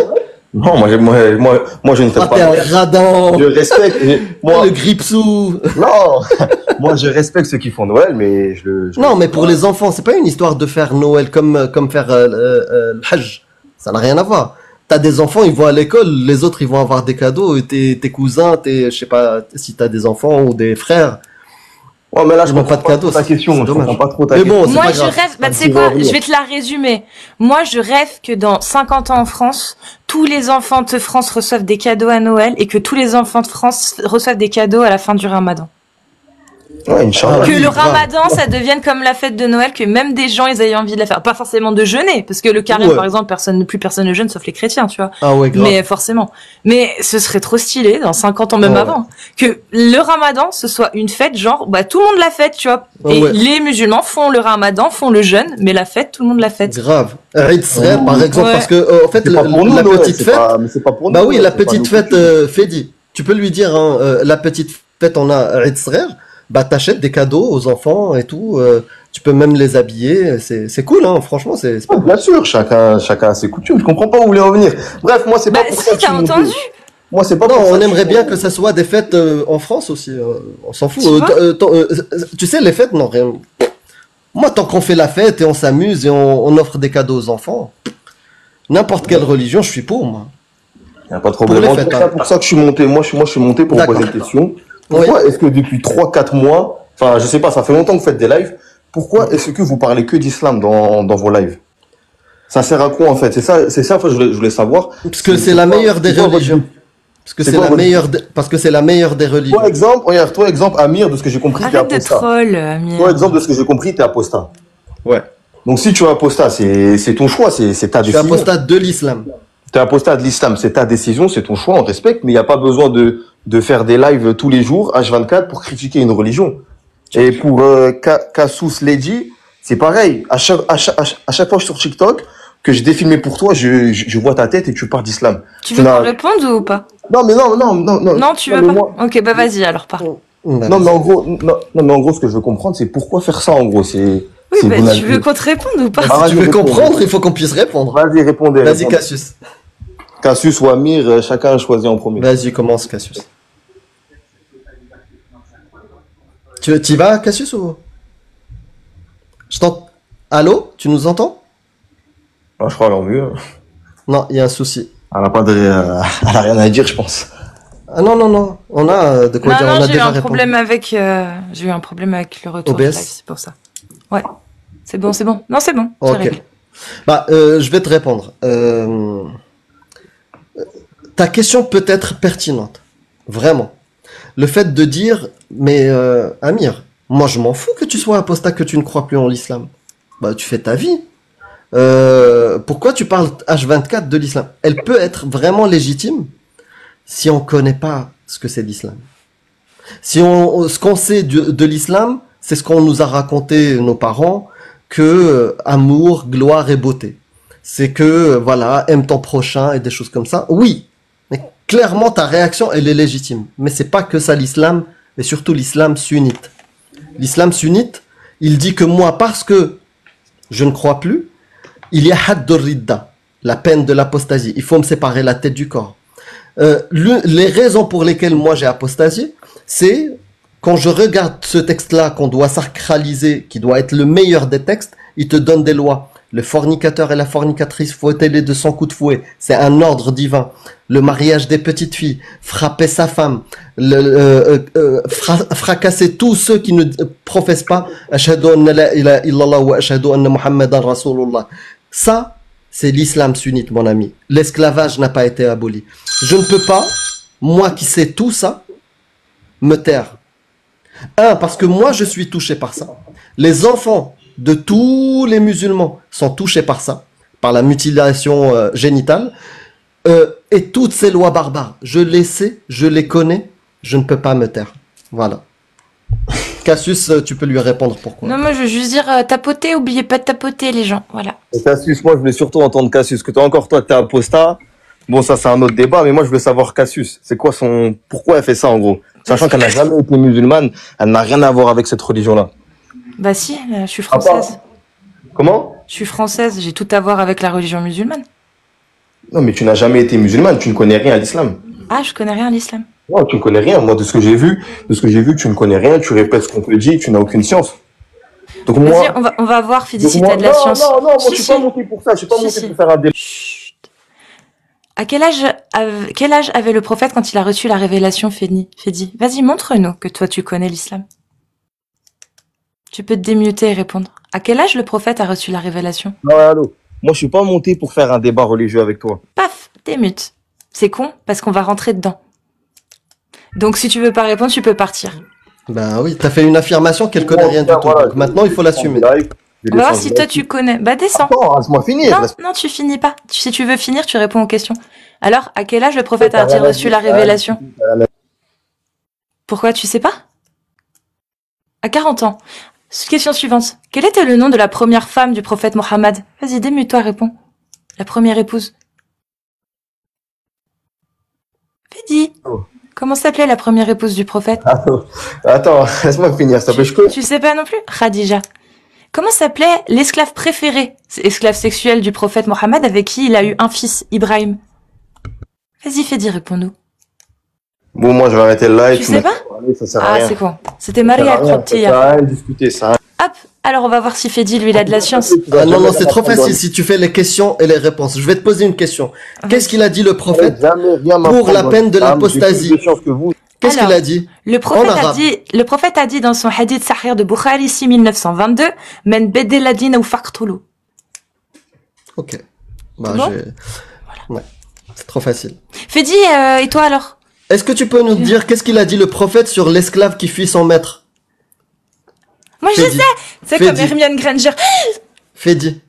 Non, moi, je ne fais Ah, pas. t'es un radin. Je respecte. Moi, Le gripsou. non. Moi, je respecte ceux qui font Noël, mais Non, mais pour les enfants, c'est pas une histoire de faire Noël comme faire le Hajj. Ça n'a rien à voir. T'as des enfants, ils vont à l'école, les autres, ils vont avoir des cadeaux, et tes cousins, je sais pas si t'as des enfants ou des frères. Ouais, mais là, je Ils n'ont comprends pas de cadeaux, ta c'est question. Je dommage. comprends pas trop ta Mais question. bon, c'est Moi, pas je grave. rêve, bah, tu sais Tu vas quoi, revenir. je vais te la résumer. Moi, je rêve que dans 50 ans en France, tous les enfants de France reçoivent des cadeaux à Noël et que tous les enfants de France reçoivent des cadeaux à la fin du Ramadan. Ouais, Inch'Allah. Ah Que oui, le grave. Ramadan, ça devienne comme la fête de Noël, que même des gens, ils aient envie de la faire. Pas forcément de jeûner, parce que le carême, Ouais. par exemple, plus personne ne jeûne, sauf les chrétiens, tu vois. Ah ouais, grave. Mais forcément. Mais ce serait trop stylé, dans 50 ans, même Ouais. avant, que le Ramadan, ce soit une fête, genre, bah, tout le monde la fête, tu vois. Ah Et ouais. les musulmans font le Ramadan, font le jeûne, mais la fête, tout le monde la fête. Grave. Eid Srer, par exemple, Ouais. parce que, en fait, C'est pas pour nous, la Noël, petite c'est fête, pas- mais c'est pas pour bah nous, oui, Noël, la c'est pas petite nos fête, coutumes. Fedi. Tu peux lui dire, hein, la petite fête, on a Eid Srer, bah t'achètes des cadeaux aux enfants et tout, tu peux même les habiller, c'est cool, hein, franchement, c'est pas Ouais, bien sûr, chacun a ses coutumes. Je comprends pas où vous voulez en venir. Bref, moi, c'est Bah, pas pour si, ça que je t'as suis monté. entendu? Moi, c'est pas Non, pour ça on que je aimerait suis bien monté. que ça soit des fêtes en France aussi. On s'en fout. Tu vois Tu sais, les fêtes, non, rien. Moi, tant qu'on fait la fête et on s'amuse et on offre des cadeaux aux enfants, n'importe quelle religion, je suis pour, moi. Y a pas de Pour problème. les En fêtes, tout hein. cas, pour ça que je suis monté. Moi, je suis monté pour vous D'accord. poser une question. Pourquoi est-ce que depuis 3-4 mois, enfin, je sais pas, ça fait longtemps que vous faites des lives, pourquoi est-ce que vous parlez que d'islam dans vos lives? Ça sert à quoi, en fait? C'est ça, en fait, je voulais savoir. Parce que c'est la meilleure des c'est quoi votre religions. but? Parce que C'est c'est quoi la votre- meilleure, parce que c'est la meilleure des religions. Toi, exemple, Amir, de ce que j'ai compris, t'es Arrête de apostat. troll, Amir. Toi, exemple, de ce que j'ai compris, t'es apostat. Ouais. Donc, si tu es apostat, c'est ton choix, c'est ta Je suis décision. apostat de l'islam. T'es apostat de l'islam, c'est ta décision, c'est ton choix, on respecte, mais il n'y a pas besoin de faire des lives tous les jours, H24, pour critiquer une religion. Et pour Casus Lady, c'est pareil. À chaque fois que je suis sur TikTok, que je défilme pour toi, je vois ta tête et tu parles d'islam. Tu veux n'as- qu'on réponde ou pas? Non, mais non. Non, tu veux mais pas? moi- Ok, bah vas-y, alors parle. Non, mais en gros, ce que je veux comprendre, c'est pourquoi faire ça, en gros, c'est... Oui, c'est bah bon tu avis. veux qu'on te réponde ou pas? Si Arrête tu de veux répondre. comprendre, il faut qu'on puisse répondre. Vas-y, répondez. Vas-y, répondez. Cassius. Cassius ou Amir, chacun a choisi en premier. Vas-y, commence, Cassius. Tu vas, Cassius, ou? Je t'entends. Allô? Tu nous entends? Ah, je crois alors mieux. Non, il y a un souci. Elle a rien à dire, je pense. Ah non, non, non. On a de quoi Non, dire. On non, a j'ai eu déjà un répondu. problème avec, j'ai eu un problème avec le retour OBS? du live, c'est pour ça. Ouais. C'est bon. Non, c'est bon. j'ai Ok. réglé. Bah, je vais te répondre. Ta question peut être pertinente. Vraiment. Le fait de dire, mais Amir, moi je m'en fous que tu sois apostat, que tu ne crois plus en l'islam. Bah, tu fais ta vie. Pourquoi tu parles H24 de l'islam? Elle peut être vraiment légitime si on connaît pas ce que c'est l'islam. Ce qu'on sait de l'islam, c'est ce qu'on nous a raconté nos parents, que amour, gloire et beauté. C'est que, voilà, aime ton prochain et des choses comme ça. Oui, mais clairement ta réaction, elle est légitime. Mais c'est pas que ça l'islam, mais surtout l'islam sunnite. L'islam sunnite, il dit que moi, parce que je ne crois plus, il y a hadd ridda, la peine de l'apostasie. Il faut me séparer la tête du corps. Les raisons pour lesquelles moi j'ai apostasié, c'est quand je regarde ce texte-là qu'on doit sacraliser, qui doit être le meilleur des textes, il te donne des lois. Le fornicateur et la fornicatrice, fouettez-les de 100 coups de fouet. C'est un ordre divin. Le mariage des petites filles, frapper sa femme, fracasser tous ceux qui ne professent pas Ashhadu an la ilaha illallah wa ashhadu anna Muhammadan Rasulullah. Ça, c'est l'islam sunnite, mon ami. L'esclavage n'a pas été aboli. Je ne peux pas, moi qui sais tout ça, me taire. Parce que moi, je suis touché par ça. Les enfants de tous les musulmans sont touchés par ça, par la mutilation génitale. Et toutes ces lois barbares, je les sais, je les connais, je ne peux pas me taire. Voilà. Cassius, tu peux lui répondre pourquoi. Non, moi je veux juste dire tapoter, oubliez pas de tapoter les gens, voilà. Et Cassius, moi je voulais surtout entendre Cassius, que toi t'es apostat. Bon, ça c'est un autre débat, mais moi je veux savoir Cassius, c'est quoi pourquoi elle fait ça en gros? Sachant qu'elle n'a jamais été musulmane, elle n'a rien à voir avec cette religion-là. Bah si, je suis française. Comment? Je suis française, j'ai tout à voir avec la religion musulmane. Non, mais tu n'as jamais été musulmane, tu ne connais rien à l'islam. Ah, je connais rien à l'islam. Non, tu ne connais rien. Moi, de ce que j'ai vu, tu ne connais rien, tu répètes ce qu'on te dit, tu n'as aucune science. Donc moi, vas-y, on va voir, Fedi, si t'as de la science. Non, moi je suis pas monté pour ça, je suis pas monté pour faire un débat. Chut. À quel âge avait le prophète quand il a reçu la révélation, Fedi? Vas-y, montre-nous que toi tu connais l'islam. Tu peux te démuter et répondre. À quel âge le prophète a reçu la révélation? Non, allô. Moi, je suis pas monté pour faire un débat religieux avec toi. Paf, démute. C'est con, parce qu'on va rentrer dedans. Donc, si tu veux pas répondre, tu peux partir. Ben oui, t'as fait une affirmation qu'elle connaît rien du tout. Voilà, donc maintenant, il faut l'assumer. On va voir si toi tu connais. Bah, descends. Attends, laisse-moi finir. Non, tu finis pas. Si tu veux finir, tu réponds aux questions. Alors, à quel âge le prophète a-t-il reçu la révélation? Pourquoi, tu sais pas? À 40 ans. Question suivante. Quel était le nom de la première femme du prophète Mohammed? Vas-y, démute-toi, réponds. La première épouse. Fedi. Comment s'appelait la première épouse du prophète? Attends, laisse-moi finir, s'il te plaît. Tu sais pas non plus? Khadija. Comment s'appelait l'esclave préféré, esclave sexuel du prophète Mohammed avec qui il a eu un fils, Ibrahim? Vas-y, Fedi, réponds-nous. Bon, moi, je vais arrêter le live. Tu sais pas? Ça sert à rien. C'est quoi? C'était Maria Kroptia. Ça sert à rien de discuter, ça. Hop, alors on va voir si Fedi, lui, il a de la science. Non, c'est trop facile si tu fais les questions et les réponses. Je vais te poser une question. Qu'est-ce qu'il a dit le prophète pour la peine de l'apostasie? Qu'est-ce qu'il a dit? Le prophète a dit dans son hadith Sahih de Bukhari 6922, Men bedela dina ou faqtulu. Ok. Bon Ouais. C'est trop facile. Fedi, et toi alors? Est-ce que tu peux nous dire qu'est-ce qu'il a dit le prophète sur l'esclave qui fuit son maître? Moi je sais, c'est comme Hermione Granger. Fedi.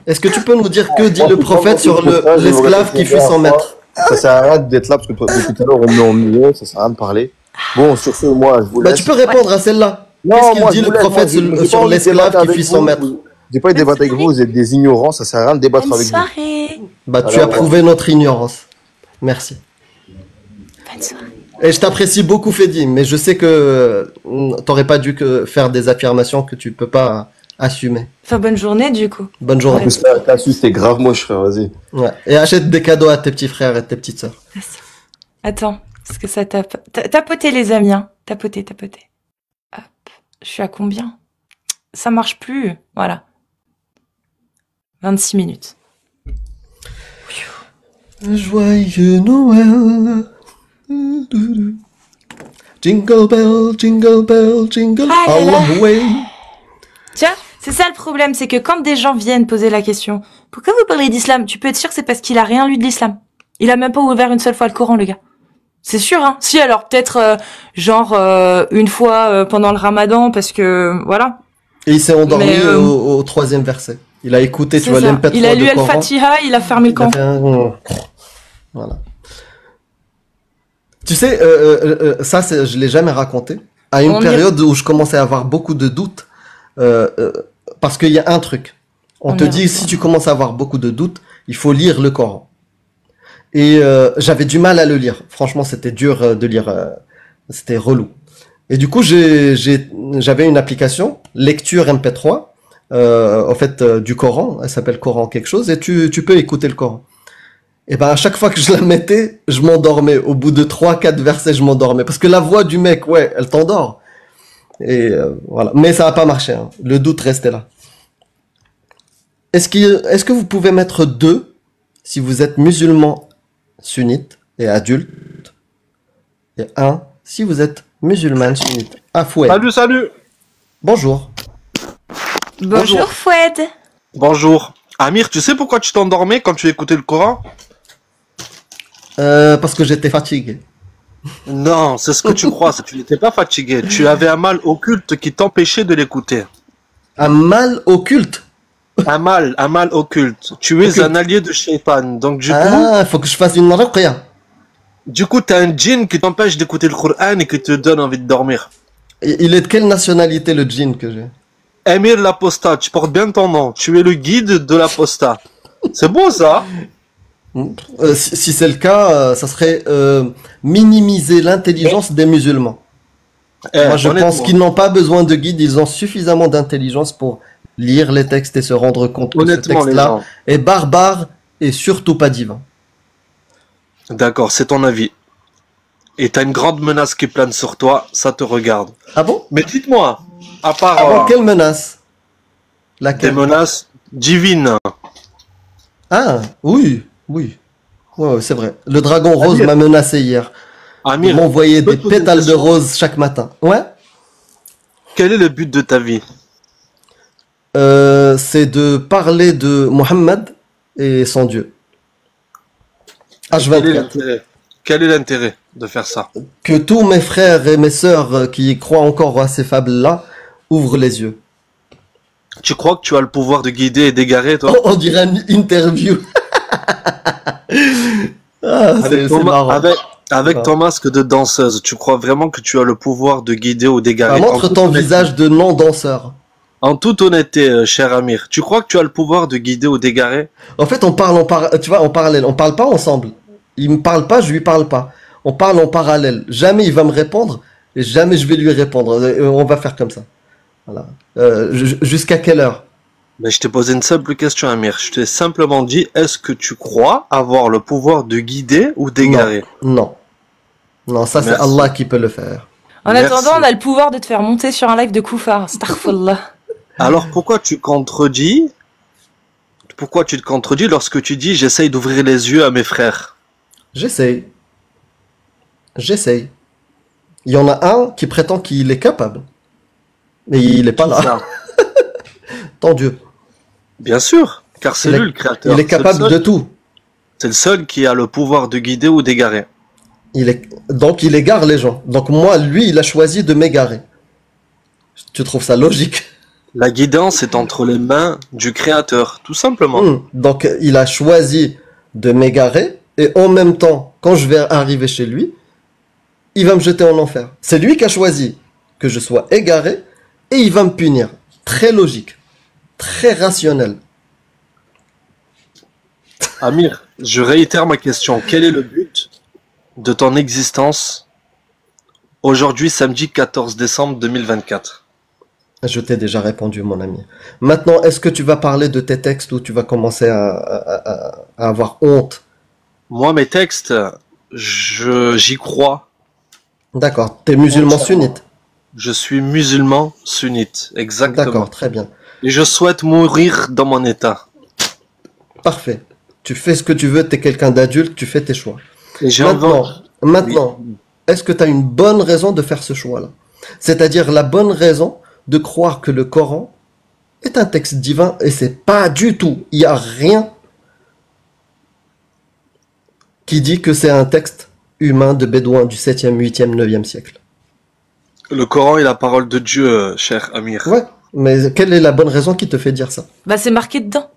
Est-ce que tu peux nous dire que dit le prophète sur l'esclave qui fuit son maître? Ça sert à rien d'être là parce que depuis tout à l'heure on me met en milieu, ça sert à rien de parler. Bon, sur ce, moi je vous laisse. Bah tu peux répondre à celle-là. Qu'est-ce qu'il dit le prophète sur l'esclave qui fuit son maître? J'ai pas eu de débattre avec vous, vous êtes des ignorants, ça sert à rien de débattre avec vous. Bah tu as prouvé notre ignorance. Merci. Bonne soirée. Et je t'apprécie beaucoup, Fedi, mais je sais que t'aurais pas dû faire des affirmations que tu peux pas assumer. Enfin, bonne journée, du coup. Bonne journée. Cassius, t'es grave moche, frère, vas-y. Ouais. Et achète des cadeaux à tes petits frères et tes petites sœurs. Attends, parce que ça tape. Tapotez, les amis, hein. Tapotez. Hop. Je suis à combien? Ça marche plus. Voilà. 26 minutes. Joyeux Noël. Jingle bell, jingle bell, jingle all the way. Tiens, c'est ça le problème, c'est que quand des gens viennent poser la question, pourquoi vous parlez d'islam? Tu peux être sûr que c'est parce qu'il a rien lu de l'islam. Il a même pas ouvert une seule fois le Coran, le gars. C'est sûr, hein. Si, alors peut-être une fois pendant le Ramadan, parce que voilà. Et il s'est endormi au troisième verset. Il a écouté, tu vois, l'MP3 Il a lu Al-Fatiha, il a fermé le Coran. Voilà. Tu sais, ça, je l'ai jamais raconté. À une période où je commençais à avoir beaucoup de doutes, parce qu'il y a un truc. On te dit, si tu commences à avoir beaucoup de doutes, il faut lire le Coran. Et j'avais du mal à le lire. Franchement, c'était dur de lire. C'était relou. Et du coup, j'avais une application, lecture MP3, en fait, du Coran. Elle s'appelle Coran quelque chose, et tu peux écouter le Coran. Et ben à chaque fois que je la mettais, je m'endormais. Au bout de 3-4 versets, je m'endormais. Parce que la voix du mec, ouais, elle t'endort. Et voilà. Mais ça n'a pas marché. Hein. Le doute restait là. Est-ce que vous pouvez mettre 2 si vous êtes musulman sunnite et adulte, et 1 si vous êtes musulmane sunnite? Ah, Foued. Salut. Bonjour. Bonjour, Foued. Bonjour. Amir, tu sais pourquoi tu t'endormais quand tu écoutais le Coran? Parce que j'étais fatigué. Non, c'est ce que tu crois, tu n'étais pas fatigué. Tu avais un mal occulte qui t'empêchait de l'écouter. Un mal occulte. Un mal occulte. Tu es Occulte. un allié de Shaitan. Donc Ah, faut que je fasse une ruqya. du coup, t'as un djinn qui t'empêche d'écouter le Coran et qui te donne envie de dormir. Il est de quelle nationalité le djinn que j'ai? Amir l'apostat, tu portes bien ton nom. Tu es le guide de l'apostat. C'est beau ça. Si c'est le cas, ça serait minimiser l'intelligence des musulmans. Moi, je honnêtement, pense qu'ils n'ont pas besoin de guide, ils ont suffisamment d'intelligence pour lire les textes et se rendre compte que ce honnêtement, les texte-là gens. est barbare et surtout pas divin. D'accord, c'est ton avis. Et t'as une grande menace qui plane sur toi, ça te regarde. Ah bon? Mais dites-moi, à part Ah bon, quelle menace? des Laquelle? menaces divines, Ah, oui, oui. Ouais, c'est vrai. Le dragon rose Amir. m'a menacé hier. Il Amir, m'envoyait je peux des te poser une pétales de question rose chaque matin. Ouais? Quel est le but de ta vie? C'est de parler de Mohammed et son Dieu. Quel est H24. l'intérêt? Quel est l'intérêt de faire ça? Que tous mes frères et mes sœurs qui croient encore à ces fables-là ouvrent les yeux. Tu crois que tu as le pouvoir de guider et d'égarer, toi? On dirait une interview. Ah, c'est marrant. Avec Ah. ton masque de danseuse, tu crois vraiment que tu as le pouvoir de guider ou Ah, d'égarer? montre ton visage de non-danseur. En toute honnêteté, cher Amir, tu crois que tu as le pouvoir de guider ou d'égarer? En fait, tu vois, en parallèle. On parle pas ensemble. Il me parle pas, je lui parle pas. On parle en parallèle. Jamais il va me répondre et jamais je vais lui répondre. On va faire comme ça. Voilà. Jusqu'à quelle heure? Mais je t'ai posé une simple question, Amir. Je t'ai simplement dit, est-ce que tu crois avoir le pouvoir de guider ou d'égarer? Non. Non, ça c'est Merci. Allah qui peut le faire. En Merci. attendant, on a le pouvoir de te faire monter sur un live de Koufar. Astaghfirullah. Alors pourquoi tu contredis? Pourquoi tu te contredis lorsque tu dis j'essaye d'ouvrir les yeux à mes frères? J'essaye. J'essaye. Il y en a un qui prétend qu'il est capable. Mais il est pas là. Ça. Tant Dieu. Bien sûr, car c'est Il est- lui le créateur. Il est capable C'est le de seul- tout. C'est le seul qui a le pouvoir de guider ou d'égarer. Donc il égare les gens. Donc moi, lui, il a choisi de m'égarer. Tu trouves ça logique? La guidance est entre les mains du créateur, tout simplement. Donc il a choisi de m'égarer et en même temps, quand je vais arriver chez lui, il va me jeter en enfer. C'est lui qui a choisi que je sois égaré et il va me punir. Très logique. Très rationnel. Amir, je réitère ma question. Quel est le but de ton existence aujourd'hui, samedi 14 décembre 2024? Je t'ai déjà répondu, mon ami. Maintenant, est-ce que tu vas parler de tes textes ou tu vas commencer à avoir honte? Moi, mes textes, j'y crois. D'accord. T'es musulman sunnite. Je suis musulman sunnite, exactement. D'accord, très bien. Et je souhaite mourir dans mon état. Parfait. Tu fais ce que tu veux, t'es quelqu'un d'adulte, tu fais tes choix. Et j'ai Maintenant, est-ce que tu as une bonne raison de faire ce choix-là? C'est-à-dire la bonne raison de croire que le Coran est un texte divin et c'est pas du tout. Il n'y a rien qui dit que c'est un texte humain de bédouin du 7e, 8e, 9e siècle. Le Coran est la parole de Dieu, cher Amir. Ouais, mais quelle est la bonne raison qui te fait dire ça? Bah, c'est marqué dedans.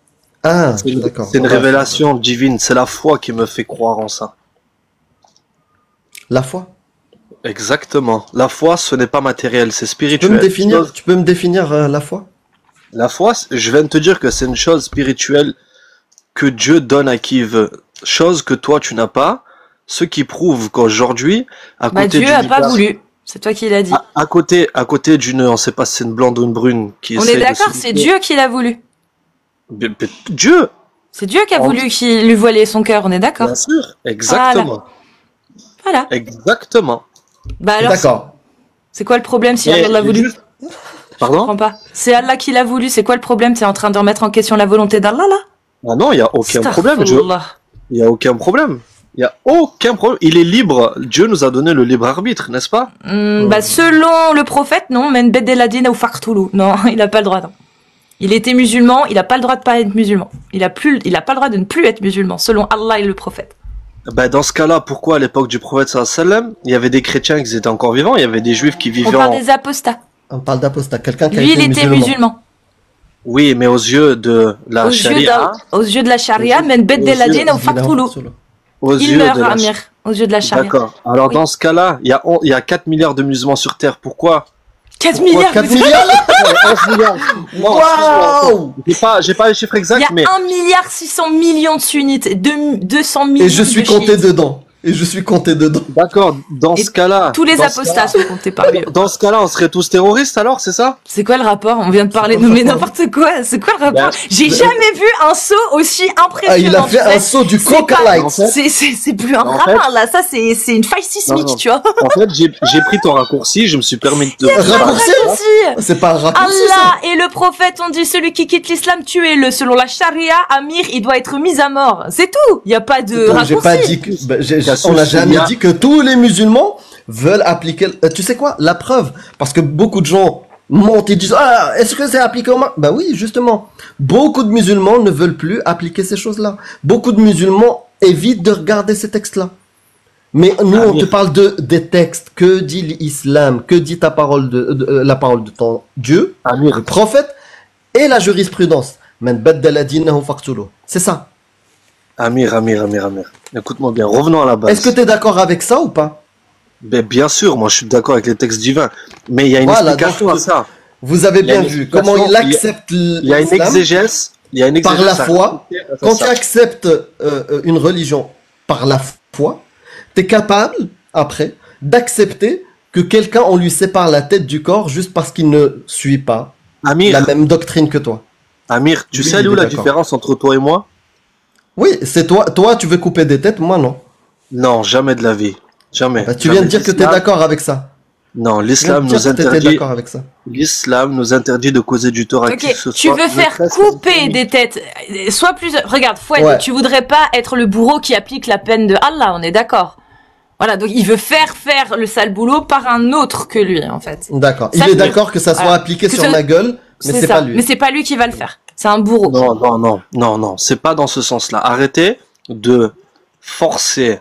Ah, C'est une, d'accord. c'est une révélation divine, c'est la foi qui me fait croire en ça. La foi. Exactement. La foi, ce n'est pas matériel, c'est Tu peux spirituel. me définir, la foi? La foi, je viens de te dire que c'est une chose spirituelle que Dieu donne à qui il veut. Chose que toi, tu n'as pas. Ce qui prouve qu'aujourd'hui, à Bah, côté Dieu d'une a pas liberté- voulu. C'est toi qui l'as dit. à côté d'une, on sait pas si c'est une blonde ou une brune qui On essaie est de d'accord, se- c'est Dieu qui l'a voulu. Dieu, C'est Dieu qui a On- voulu qu'il lui voilait son cœur, on est d'accord? bien sûr. Exactement. Voilà. Exactement. Bah alors, D'accord. c'est quoi le problème si Mais Allah l'a voulu? juste- Je Pardon? comprends pas. C'est Allah qui l'a voulu, c'est quoi le problème? T'es en train de remettre en question la volonté d'Allah, là? Ah non, il y a aucun problème. Dieu. Astaghfirullah. Il y a aucun problème. Il y a aucun problème. Il est libre. Dieu nous a donné le libre arbitre, n'est-ce pas? Bah, selon le prophète, non, men bedeladina ou fartoulou. Non, il a pas le droit, non. Il était musulman, il a pas le droit de pas être musulman. Il a pas le droit de ne plus être musulman, selon Allah et le prophète. Ben, dans ce cas-là, pourquoi à l'époque du prophète sallallahu alayhi wa sallam, il y avait des chrétiens qui étaient encore vivants, il y avait des juifs qui vivaient On parle des apostats. On parle d'apostat, quelqu'un qui a Lui, été il était musulman. Oui, mais aux yeux de la charia, Aux yeux de la charia, men beddel adin ou faqtulu. aux Il yeux meurt, de la Amir, aux yeux de la charia. D'accord. Alors Oui. dans ce cas-là, il y a 4 milliards de musulmans sur Terre. Pourquoi 4 milliards. 4 milliards 11 milliards. Non, Waouh j'ai pas les chiffres Il exacts, y a mais 1 milliard 600 millions de sunnites, 200 millions Et je suis de compté chiites. dedans. Et je suis compté dedans. d'accord. Dans Et ce cas-là, Tous les dans ce apostats sont comptés par lui. cas-là- Dans ce cas-là, on serait tous terroristes alors, c'est ça? C'est quoi le rapport? On vient de parler de mais n'importe quoi. C'est quoi le rapport? J'ai jamais vu un saut aussi impressionnant. Ah, il a fait tu sais. un saut du C'est pas- coca-light. C'est plus un En radar là, ça c'est une faille sismique, Non. tu vois. En fait, j'ai pris ton raccourci, je me suis permis de Raccourci Raccourci. C'est pas un raccourci, Allah et le prophète ont dit celui qui quitte l'islam, tuez-le. Selon la charia, Amir, il doit être mis à mort. C'est tout. Il y a pas de ça. raccourci. J'ai pas dit que, Cassius, on n'a il jamais y a- dit que tous les musulmans veulent appliquer, tu sais quoi, la preuve, parce que beaucoup de gens montent et disent, ah, est-ce que c'est appliqué au Bah oui, justement. Beaucoup de musulmans ne veulent plus appliquer ces choses-là. Beaucoup de musulmans évitent de regarder ces textes-là. Mais nous, on te parle des textes. Que dit l'islam? Que dit ta parole la parole de ton Dieu, Amir, le prophète, et la jurisprudence. Man baddala dinahu faqtulu. C'est ça. Amir. Écoute-moi bien, revenons à la base. Est-ce que tu es d'accord avec ça ou pas? Ben, bien sûr, moi je suis d'accord avec les textes divins. Mais il y a une Voilà, explication donc, à ça. Vous avez Il y a bien une vu explication, comment il il y a- accepte Il y a une l'islam exégèse. Il y a une par exégèse la à foi. raconter à Quand ça. tu acceptes une religion par la foi, tu es capable, après, d'accepter que quelqu'un, on lui sépare la tête du corps juste parce qu'il ne suit pas Amir, la même doctrine que toi. Amir, tu Oui, sais il où est la d'accord. différence entre toi et moi? Oui, c'est toi. Toi, tu veux couper des têtes, moi non. Non, jamais de la vie. Jamais. Bah, tu Jamais. viens de dire que tu es L'islam- d'accord avec ça. Non, Tu viens l'islam de dire nous que t'étais interdit. d'accord avec ça. L'islam nous interdit de causer du tort à qui Ok, que ce tu soit. veux ne faire serait-ce que couper famille. des têtes. Sois plus. Regarde, Fouad, Ouais. tu voudrais pas être le bourreau qui applique la peine de Allah, on est d'accord. Voilà, donc il veut faire le sale boulot par un autre que lui, en fait. D'accord. Ça, Il est je- d'accord que ça soit voilà. appliqué Que sur ce- ma gueule, mais c'est ça. pas lui. Mais c'est pas lui qui va le faire. C'est un bourreau. Non, c'est pas dans ce sens-là. Arrêtez de forcer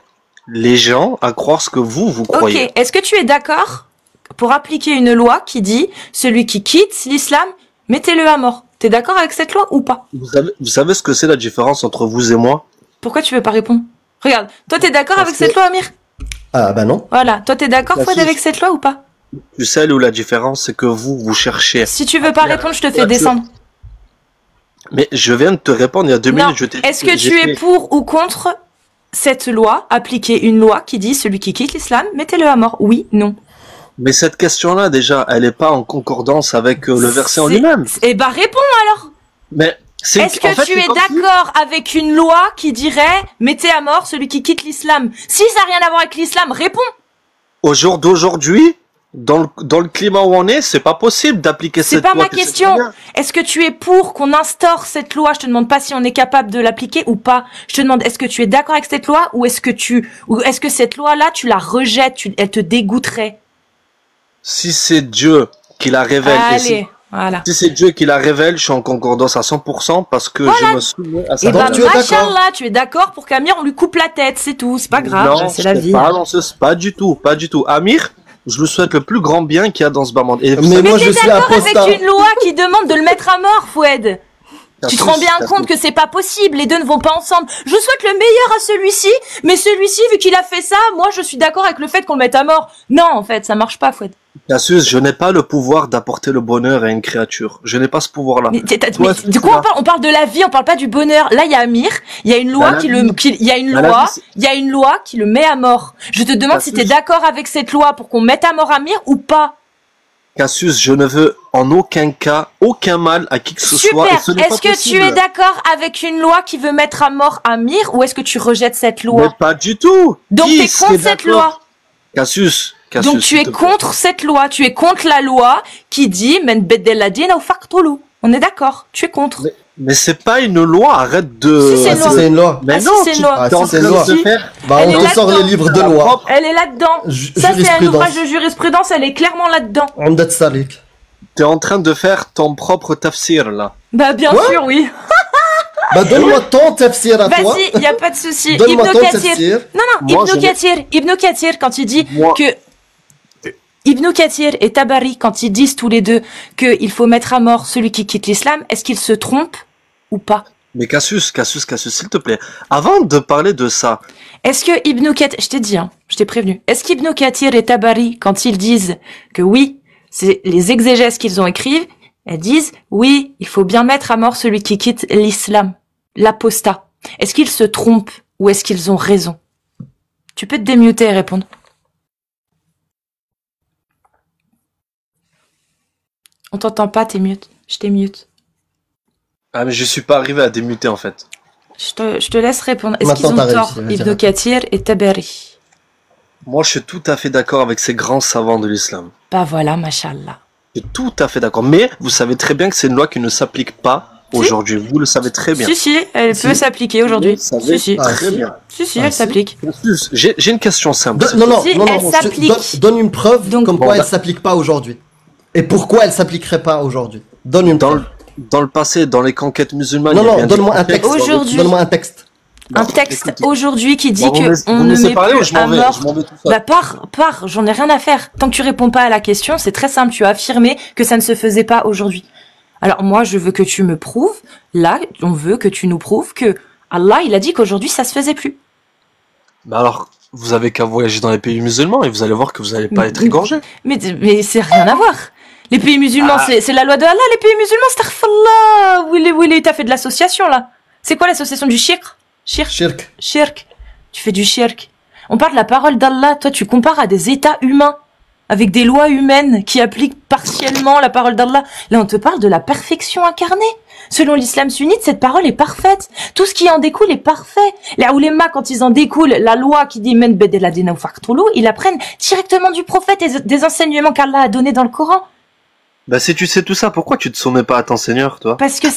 les gens à croire ce que vous croyez. Ok, est-ce que tu es d'accord pour appliquer une loi qui dit celui qui quitte l'islam, mettez-le à mort? T'es d'accord avec cette loi ou pas? Vous savez ce que c'est la différence entre vous et moi? Pourquoi tu veux pas répondre? Regarde, toi t'es d'accord Parce avec que- cette loi, Amir? Ah bah non. Voilà, toi t'es d'accord, La Fouad, fille. avec cette loi ou pas? Tu sais où la différence, c'est que vous cherchez. Si tu veux pas répondre, je te fais la- descendre. Mais je viens de te répondre il y a 2 Non. minutes. Je t'ai- Est-ce que j'ai tu es fait- pour ou contre cette loi, appliquer une loi qui dit celui qui quitte l'islam, mettez-le à mort? Oui, non. Mais cette question-là, déjà, elle est pas en concordance avec le verset en C'est- lui-même. Eh ben réponds alors. Mais c'est Est-ce que en fait, tu c'est es comme si- d'accord avec une loi qui dirait mettez à mort celui qui quitte l'islam? Si ça n'a rien à voir avec l'islam, réponds. Au jour d'aujourd'hui, dans le climat où on est, c'est pas possible d'appliquer C'est cette pas loi. ma tu sais question. très bien. Est-ce que tu es pour qu'on instaure cette loi? Je te demande pas si on est capable de l'appliquer ou pas. Je te demande est-ce que tu es d'accord avec cette loi ou est-ce que cette loi-là tu la rejettes, elle te dégoûterait? Si c'est Dieu qui la révèle, et Allez, voilà. si c'est Dieu qui la révèle, je suis en concordance à 100% parce que je me soumets à sa Et Donc, ben, tu es d'accord. machallah, tu es d'accord pour qu'Amir, on lui coupe la tête, c'est tout, c'est pas grave, Non, c'est la je vie. sais Pas, dans ce- pas du tout. Amir, je lui souhaite le plus grand bien qu'il y a dans ce bas monde. Et vous Mais savez, moi, Mais je t'es suis d'accord apostat. avec une loi qui demande de le mettre à mort, Foued? Tu te rends bien ça compte que c'est pas possible, les deux ne vont pas ensemble. Je souhaite le meilleur à celui-ci, mais celui-ci, vu qu'il a fait ça, moi je suis d'accord avec le fait qu'on le mette à mort. Non, en fait, ça marche pas, Foued. Cassius, je n'ai pas le pouvoir d'apporter le bonheur à une créature. Je n'ai pas ce pouvoir-là. Mais, Toi, mais si de tu quoi l'as- on parle de la vie, on parle pas du bonheur. Là, il y a Amir, il y a une loi la qui vie- le, il y a une la loi, vie, c'est- il y a une loi qui le met à mort. Je te demande si Cassius. t'es d'accord avec cette loi pour qu'on mette à mort Amir ou pas. Cassius, je ne veux en aucun cas aucun mal à qui que ce soit. Super. Et ce n'est Est-ce pas que tu possible. es d'accord avec une loi qui veut mettre à mort Amir ou est-ce que tu rejettes cette Mais loi? pas du tout. Donc Qui t'es serait contre cette d'accord loi. Cassius, Donc tu s'il es te plaît. contre cette loi. Tu es contre la loi qui dit men beddel la dina ou faqtulu. On est d'accord. Tu es contre. Mais c'est pas une loi, arrête de... Si, c'est Ah, une si loi. c'est une loi. Mais Ah, si, non, c'est une tu- loi. Ah, t'es en si, c'est train une loi. de faire Bah, Elle on est te sort les là-dedans. livres de loi. Elle est là-dedans. Ça c'est un Jurisprudence. ouvrage de jurisprudence. Elle est clairement là-dedans. Amdat Salik. T'es en train de faire ton propre tafsir, là. Bah, bien sûr, oui. Bah, donne-moi ton tafsir à toi. Vas-y, y a pas de souci. Donne-moi Ibn ton Kathir. tafsir. Non, Moi, Ibn Kathir, quand il dit Moi- que Ibn Kathir et Tabari, quand ils disent tous les deux qu'il faut mettre à mort celui qui quitte l'islam, est-ce qu'ils se trompent ou pas? Mais Cassius, s'il te plaît. Avant de parler de ça, Est-ce que Ibn Kathir, je t'ai dit, hein, je t'ai prévenu, est-ce qu'Ibn Kathir et Tabari, quand ils disent que oui, c'est les exégèses qu'ils ont écrites, elles disent oui, il faut bien mettre à mort celui qui quitte l'islam, l'apostat. Est-ce qu'ils se trompent ou est-ce qu'ils ont raison? Tu peux te démuter et répondre. On t'entend pas, t'es mute. Je t'ai mute. ah mais je suis pas arrivé à démuter en fait. Je te laisse répondre. Est-ce qu'ils Maintenant, ont t'as tort, réussi, vas-y, Ibn raconte. Kathir et Tabari? Moi, je suis tout à fait d'accord avec ces grands savants de l'islam. Bah voilà, mashallah. Je suis tout à fait d'accord. Mais vous savez très bien que c'est une loi qui ne s'applique pas Si. aujourd'hui. Vous le savez très bien. Si, elle peut s'appliquer aujourd'hui. Vous le savez Si, si. Ah, très si. bien. Si, Ah, elle si. s'applique. Cassius, j'ai une question simple. Non, non, Si, non, elle non, s'applique. donne une preuve Donc- comme quoi Bon, elle bah- s'applique pas aujourd'hui. Et pourquoi elle s'appliquerait pas aujourd'hui. Donne une Dans preuve. dans le passé, dans les conquêtes musulmanes, Non, il y a non, bien donne-moi des un texte. contextes. Aujourd'hui. Donne-moi un texte. Un Bon, texte écoutez. aujourd'hui qui dit Bon, que vous on me ne laissez met parler ou plus je m'en à vais mort. Je m'en vais tout seul. Bah pars, j'en ai rien à faire. Tant que tu réponds pas à la question, c'est très simple. Tu as affirmé que ça ne se faisait pas aujourd'hui. Alors moi, je veux que tu me prouves. Là, on veut que tu nous prouves que Allah, il a dit qu'aujourd'hui, ça se faisait plus. Bah alors, vous avez qu'à voyager dans les pays musulmans et vous allez voir que vous n'allez pas être égorgé. Mais c'est rien à voir. Les pays musulmans, Ah. c'est la loi de Allah. Les pays musulmans, astaghfirullah. Willy, t'as fait de l'association là. C'est quoi l'association du shirk? Shirk. Shirk. Tu fais du shirk. On parle de la parole d'Allah. Toi, tu compares à des états humains avec des lois humaines qui appliquent partiellement la parole d'Allah. Là, on te parle de la perfection incarnée. Selon l'islam sunnite, cette parole est parfaite. Tout ce qui en découle est parfait. Les oulémas, quand ils en découlent, la loi qui dit men bedel adina ou faqtulu, ils apprennent directement du prophète et des enseignements qu'Allah a donnés dans le Coran. Bah si tu sais tout ça, pourquoi tu te soumets pas à ton Seigneur, toi? Parce que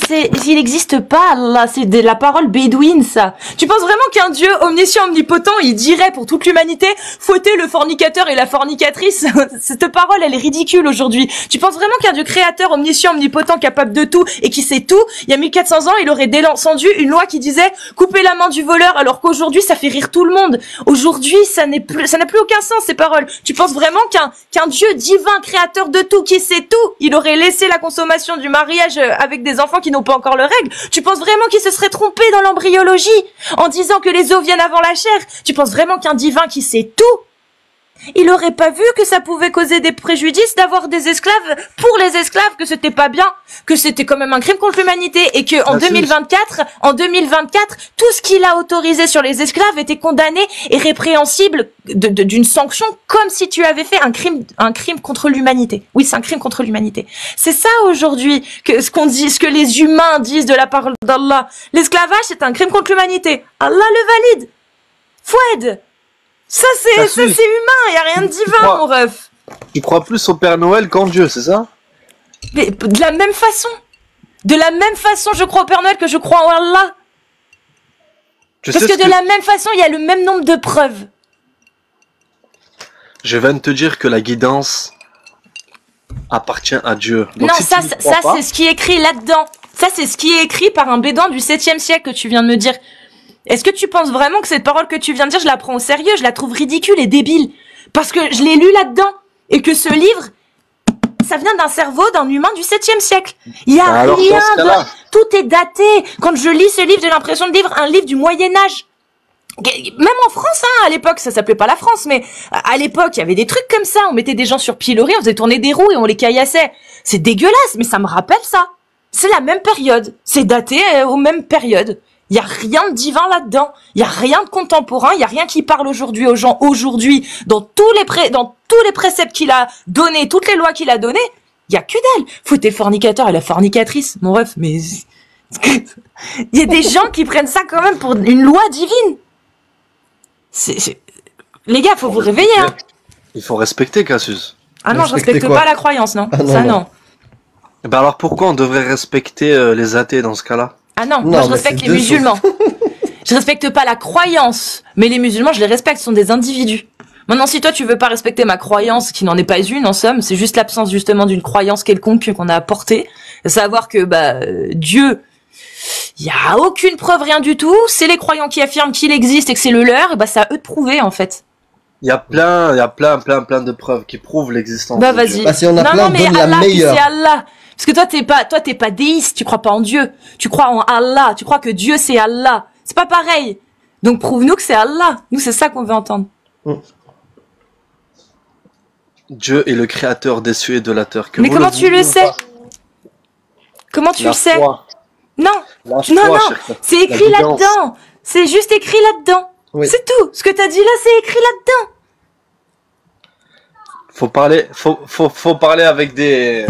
il n'existe pas, Allah, c'est de la parole bédouine, ça. Tu penses vraiment qu'un Dieu omniscient, omnipotent, il dirait pour toute l'humanité, fouettez le fornicateur et la fornicatrice? Cette parole, elle est ridicule aujourd'hui. Tu penses vraiment qu'un Dieu créateur, omniscient, omnipotent, capable de tout et qui sait tout, il y a 1400 ans, il aurait descendu une loi qui disait couper la main du voleur, alors qu'aujourd'hui, ça fait rire tout le monde. Aujourd'hui, ça n'a plus aucun sens, ces paroles. Tu penses vraiment qu'un Dieu divin, créateur de tout, qui sait tout, il aurait laissé la consommation du mariage avec des enfants qui n'ont pas encore leurs règles? Tu penses vraiment qu'il se serait trompé dans l'embryologie en disant que les os viennent avant la chair? Tu penses vraiment qu'un divin qui sait tout, il aurait pas vu que ça pouvait causer des préjudices d'avoir des esclaves pour les esclaves, que c'était pas bien, que c'était quand même un crime contre l'humanité et que en 2024, tout ce qu'il a autorisé sur les esclaves était condamné et répréhensible d'une sanction comme si tu avais fait un crime contre l'humanité. Oui, c'est un crime contre l'humanité. C'est ça aujourd'hui que ce que les humains disent de la parole d'Allah. L'esclavage, c'est un crime contre l'humanité. Allah le valide. Foued. Ça c'est humain, y a rien de divin, mon ref. Tu crois plus au Père Noël qu'en Dieu, c'est ça? Mais de la même façon, je crois au Père Noël que je crois en Allah. Parce que de la même façon, il y a le même nombre de preuves. Je viens de te dire que la guidance appartient à Dieu. Donc, non, si ça tu ne crois pas- c'est ce qui est écrit là-dedans. Ça, c'est ce qui est écrit par un bédouin du 7e siècle que tu viens de me dire. Est-ce que tu penses vraiment que cette parole que tu viens de dire, je la prends au sérieux? Je la trouve ridicule et débile. Parce que je l'ai lu là-dedans. Et que ce livre, ça vient d'un cerveau d'un humain du 7e siècle. Il y a Alors, rien dans ce cas-là- Tout est daté. Quand je lis ce livre, j'ai l'impression de lire un livre du Moyen-Âge. Même en France, hein, à l'époque, ça s'appelait pas la France, mais à l'époque, il y avait des trucs comme ça. On mettait des gens sur pilori, on faisait tourner des roues et on les caillassait. C'est dégueulasse, mais ça me rappelle ça. C'est la même période. C'est daté aux mêmes périodes. Il y a rien de divin là-dedans. Il y a rien de contemporain. Il y a rien qui parle aujourd'hui aux gens aujourd'hui. Dans tous les préceptes qu'il a donnés, toutes les lois qu'il a données, il y a que dalle. Foutez le fornicateur et la fornicatrice, mon ref, mais il y a des gens qui prennent ça quand même pour une loi divine. Les gars, faut vous réveiller, hein. Il faut respecter Cassius. Ah non, je Respecter respecte quoi? pas la croyance, non. Ah non, Ça, non. non. Eh ben alors pourquoi on devrait respecter les athées dans ce cas-là? Ah non, Non, moi je mais respecte c'est les deux musulmans. Je respecte pas la croyance, mais les musulmans, je les respecte, ce sont des individus. Maintenant, si toi tu veux pas respecter ma croyance, qui n'en est pas une en somme, c'est juste l'absence justement d'une croyance quelconque qu'on a apportée, savoir que Dieu, il y a aucune preuve, rien du tout, c'est les croyants qui affirment qu'il existe et que c'est le leur, et c'est à eux de prouver en fait. Il y a plein de preuves qui prouvent l'existence de vas-y. Dieu. Bah, si on a non, plein, non, mais donne la Allah, meilleure. c'est Allah. Parce que toi t'es pas déiste, tu crois pas en Dieu, tu crois en Allah, tu crois que Dieu c'est Allah. C'est pas pareil. Donc prouve-nous que c'est Allah. Nous c'est ça qu'on veut entendre. Dieu est le créateur des cieux et de la terre. Mais comment tu le sais? Comment tu le sais? Non, non, c'est écrit là-dedans. C'est juste écrit là-dedans. Oui. C'est tout. Ce que t'as dit là, c'est écrit là-dedans. Faut parler avec des...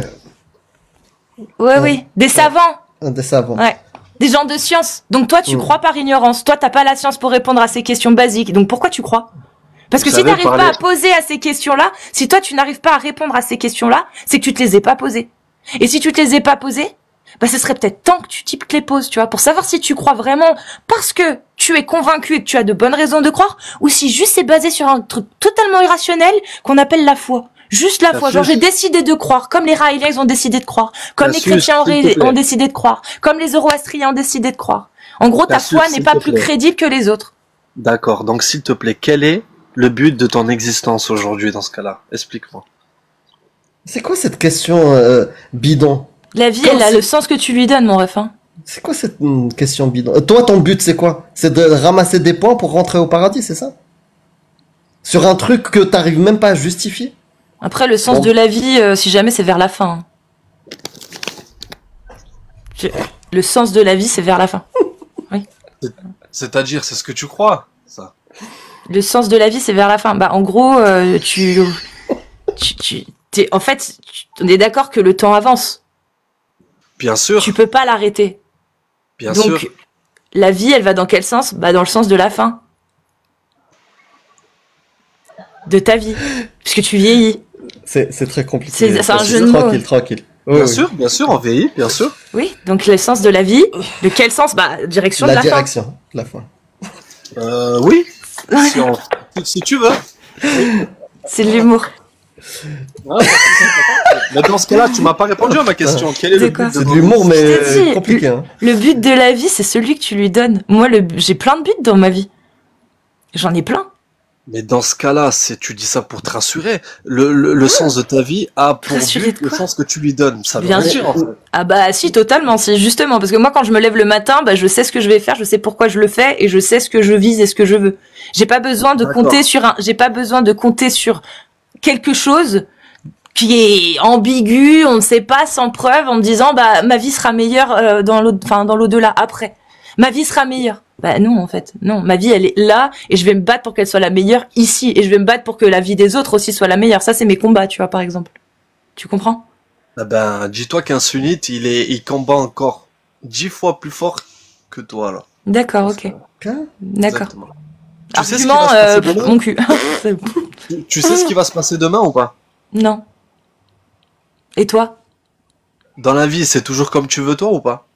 Oui. Des savants. Des savants. Ouais. Des gens de science. Donc toi, tu crois par ignorance. Toi, t'as pas la science pour répondre à ces questions basiques. Donc pourquoi tu crois? Parce que si t'arrives pas à poser à ces questions-là, si toi, tu n'arrives pas à répondre à ces questions-là, c'est que tu te les ai pas posées. Et si tu te les ai pas posées, ce serait peut-être temps que tu te les poses, tu vois, pour savoir si tu crois vraiment parce que tu es convaincu et que tu as de bonnes raisons de croire, ou si juste c'est basé sur un truc totalement irrationnel qu'on appelle la foi. Juste la foi. Genre, j'ai décidé de croire, comme les Raéliens ont décidé de croire, comme les chrétiens ont décidé de croire, comme les Zoroastriens ont décidé de croire. En gros, ta foi n'est pas plus crédible que les autres. D'accord. Donc, s'il te plaît, quel est le but de ton existence aujourd'hui dans ce cas-là? Explique-moi. C'est quoi cette question bidon? La vie, elle a le sens que tu lui donnes, mon ref. Hein. C'est quoi cette question bidon? Toi, ton but, c'est quoi? C'est de ramasser des points pour rentrer au paradis, c'est ça? Sur un truc que t'arrives même pas à justifier? Après, le sens de la vie, si jamais, c'est vers la fin. Le sens de la vie, c'est vers la fin. Oui. C'est-à-dire, c'est ce que tu crois, ça? Le sens de la vie, c'est vers la fin. En gros, on est d'accord que le temps avance. Bien sûr. Tu peux pas l'arrêter. Bien sûr. Donc, la vie, elle va dans quel sens? Dans le sens de la fin. De ta vie. Puisque tu vieillis. C'est très compliqué. C'est un jeu de mots. Tranquille. Bien sûr, on vieillit, bien sûr. Oui, donc le sens de la vie. De quel sens? Direction de la fin. La direction de la fin. Oui. Si tu veux. C'est de l'humour. Mais dans ce cas-là, tu m'as pas répondu à ma question. Quel est le but C'est de l'humour, mais compliqué. Hein. Le but de la vie, c'est celui que tu lui donnes. Moi, j'ai plein de buts dans ma vie. J'en ai plein. Mais dans ce cas-là, tu dis ça pour te rassurer. Le sens de ta vie a pour but le sens que tu lui donnes. Ça bien sûr. En fait. Si, totalement. C'est justement parce que moi, quand je me lève le matin, je sais ce que je vais faire, je sais pourquoi je le fais et je sais ce que je vise et ce que je veux. J'ai pas besoin de compter sur quelque chose qui est ambigu, on ne sait pas, sans preuve, en me disant ma vie sera meilleure dans l'au-delà après. Ma vie sera meilleure. Non, en fait, non. Ma vie, elle est là et je vais me battre pour qu'elle soit la meilleure ici et je vais me battre pour que la vie des autres aussi soit la meilleure. Ça, c'est mes combats, tu vois, par exemple. Tu comprends? Dis-toi qu'un sunnite, il combat encore 10 fois plus fort que toi, là. D'accord, ok. D'accord. Argument, mon cul. Tu sais ce qui va se passer demain ou pas? Non. Et toi? Dans la vie, c'est toujours comme tu veux, toi, ou pas?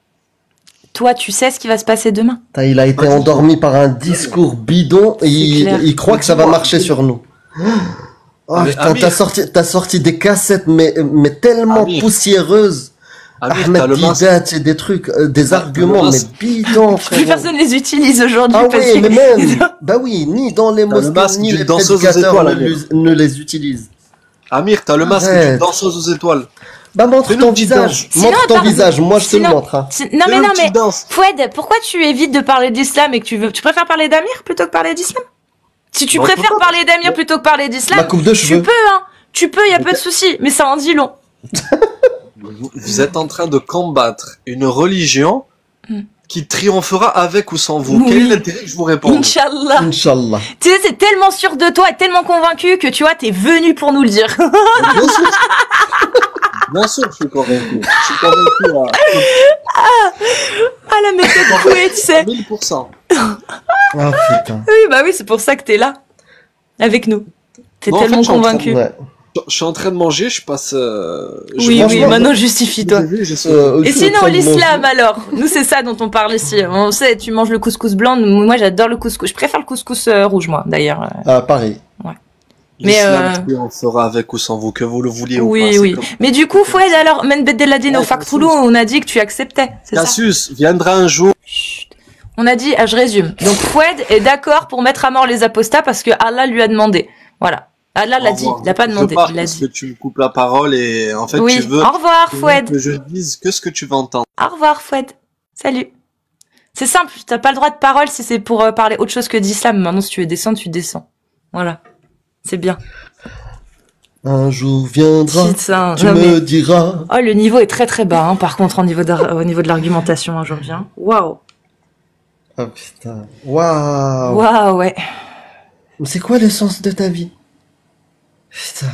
Toi, tu sais ce qui va se passer demain? Il a été endormi par un discours bidon et il croit que ça va marcher sur nous. Oh putain, t'as sorti des cassettes mais tellement poussiéreuses. Ahmed Didat et des trucs, des arguments mais bidons. Plus personne les utilise aujourd'hui. Ah oui, mais même. Oui, ni dans les mosquées ni les prédicateurs ne les utilisent. Amir, t'as le masque d'une danseuse aux étoiles. Montre ton visage. Montre ton visage. Moi, je te le montre. Hein. Non, mais Foued, pourquoi tu évites de parler d'islam et que tu préfères parler d'Amir plutôt que parler d'islam? Si tu préfères parler d'Amir plutôt que parler d'islam, tu peux, hein. Tu peux, y a pas de souci. Mais ça en dit long. Vous êtes en train de combattre une religion qui triomphera avec ou sans vous. Quel est l'intérêt que je vous réponde? Inch'Allah. Inch'Allah. Tu sais, c'est tellement sûr de toi et tellement convaincu que tu vois, t'es venu pour nous le dire. Bien sûr, je suis convaincu. Je suis convaincu la méthode couée, tu sais. 1000%. Ah putain. Oui, c'est pour ça que t'es là. Avec nous. T'es tellement convaincu. Je suis en train de manger, je passe... Oui, maintenant justifie-toi. Et sinon, l'islam alors? Nous, c'est ça dont on parle ici. On sait, tu manges le couscous blanc. Moi, j'adore le couscous. Je préfère le couscous rouge, moi, d'ailleurs. Pareil. Ouais. L'islam triomphera avec ou sans vous, que vous le vouliez ou pas. Oui, c'est oui. comme- Mais du coup, Foued, alors, Men Beddeladine au Ouais, Fakfoulou, on a dit que tu acceptais, c'est ça? Cassius viendra un jour. Chut. On a dit, je résume. Donc, Foued est d'accord pour mettre à mort les apostats parce que Allah lui a demandé. Voilà. Allah l'a Au dit, revoir. il l'a pas demandé, Je pars il l'a parce dit. que tu me coupes la parole et en fait Oui, tu veux au revoir, Foued. que je dise que ce que tu veux entendre. Au revoir, Foued. Salut. C'est simple, t'as pas le droit de parole si c'est pour parler autre chose que d'islam. Maintenant, si tu veux descendre, tu descends. Voilà. C'est bien. Un jour viendra, Putain, tu non, me mais- diras. Oh, le niveau est très très bas, hein, par contre, au niveau de l'argumentation, hein, je reviens. Waouh. Ah putain. Waouh. Waouh, ouais. C'est quoi le sens de ta vie? Putain.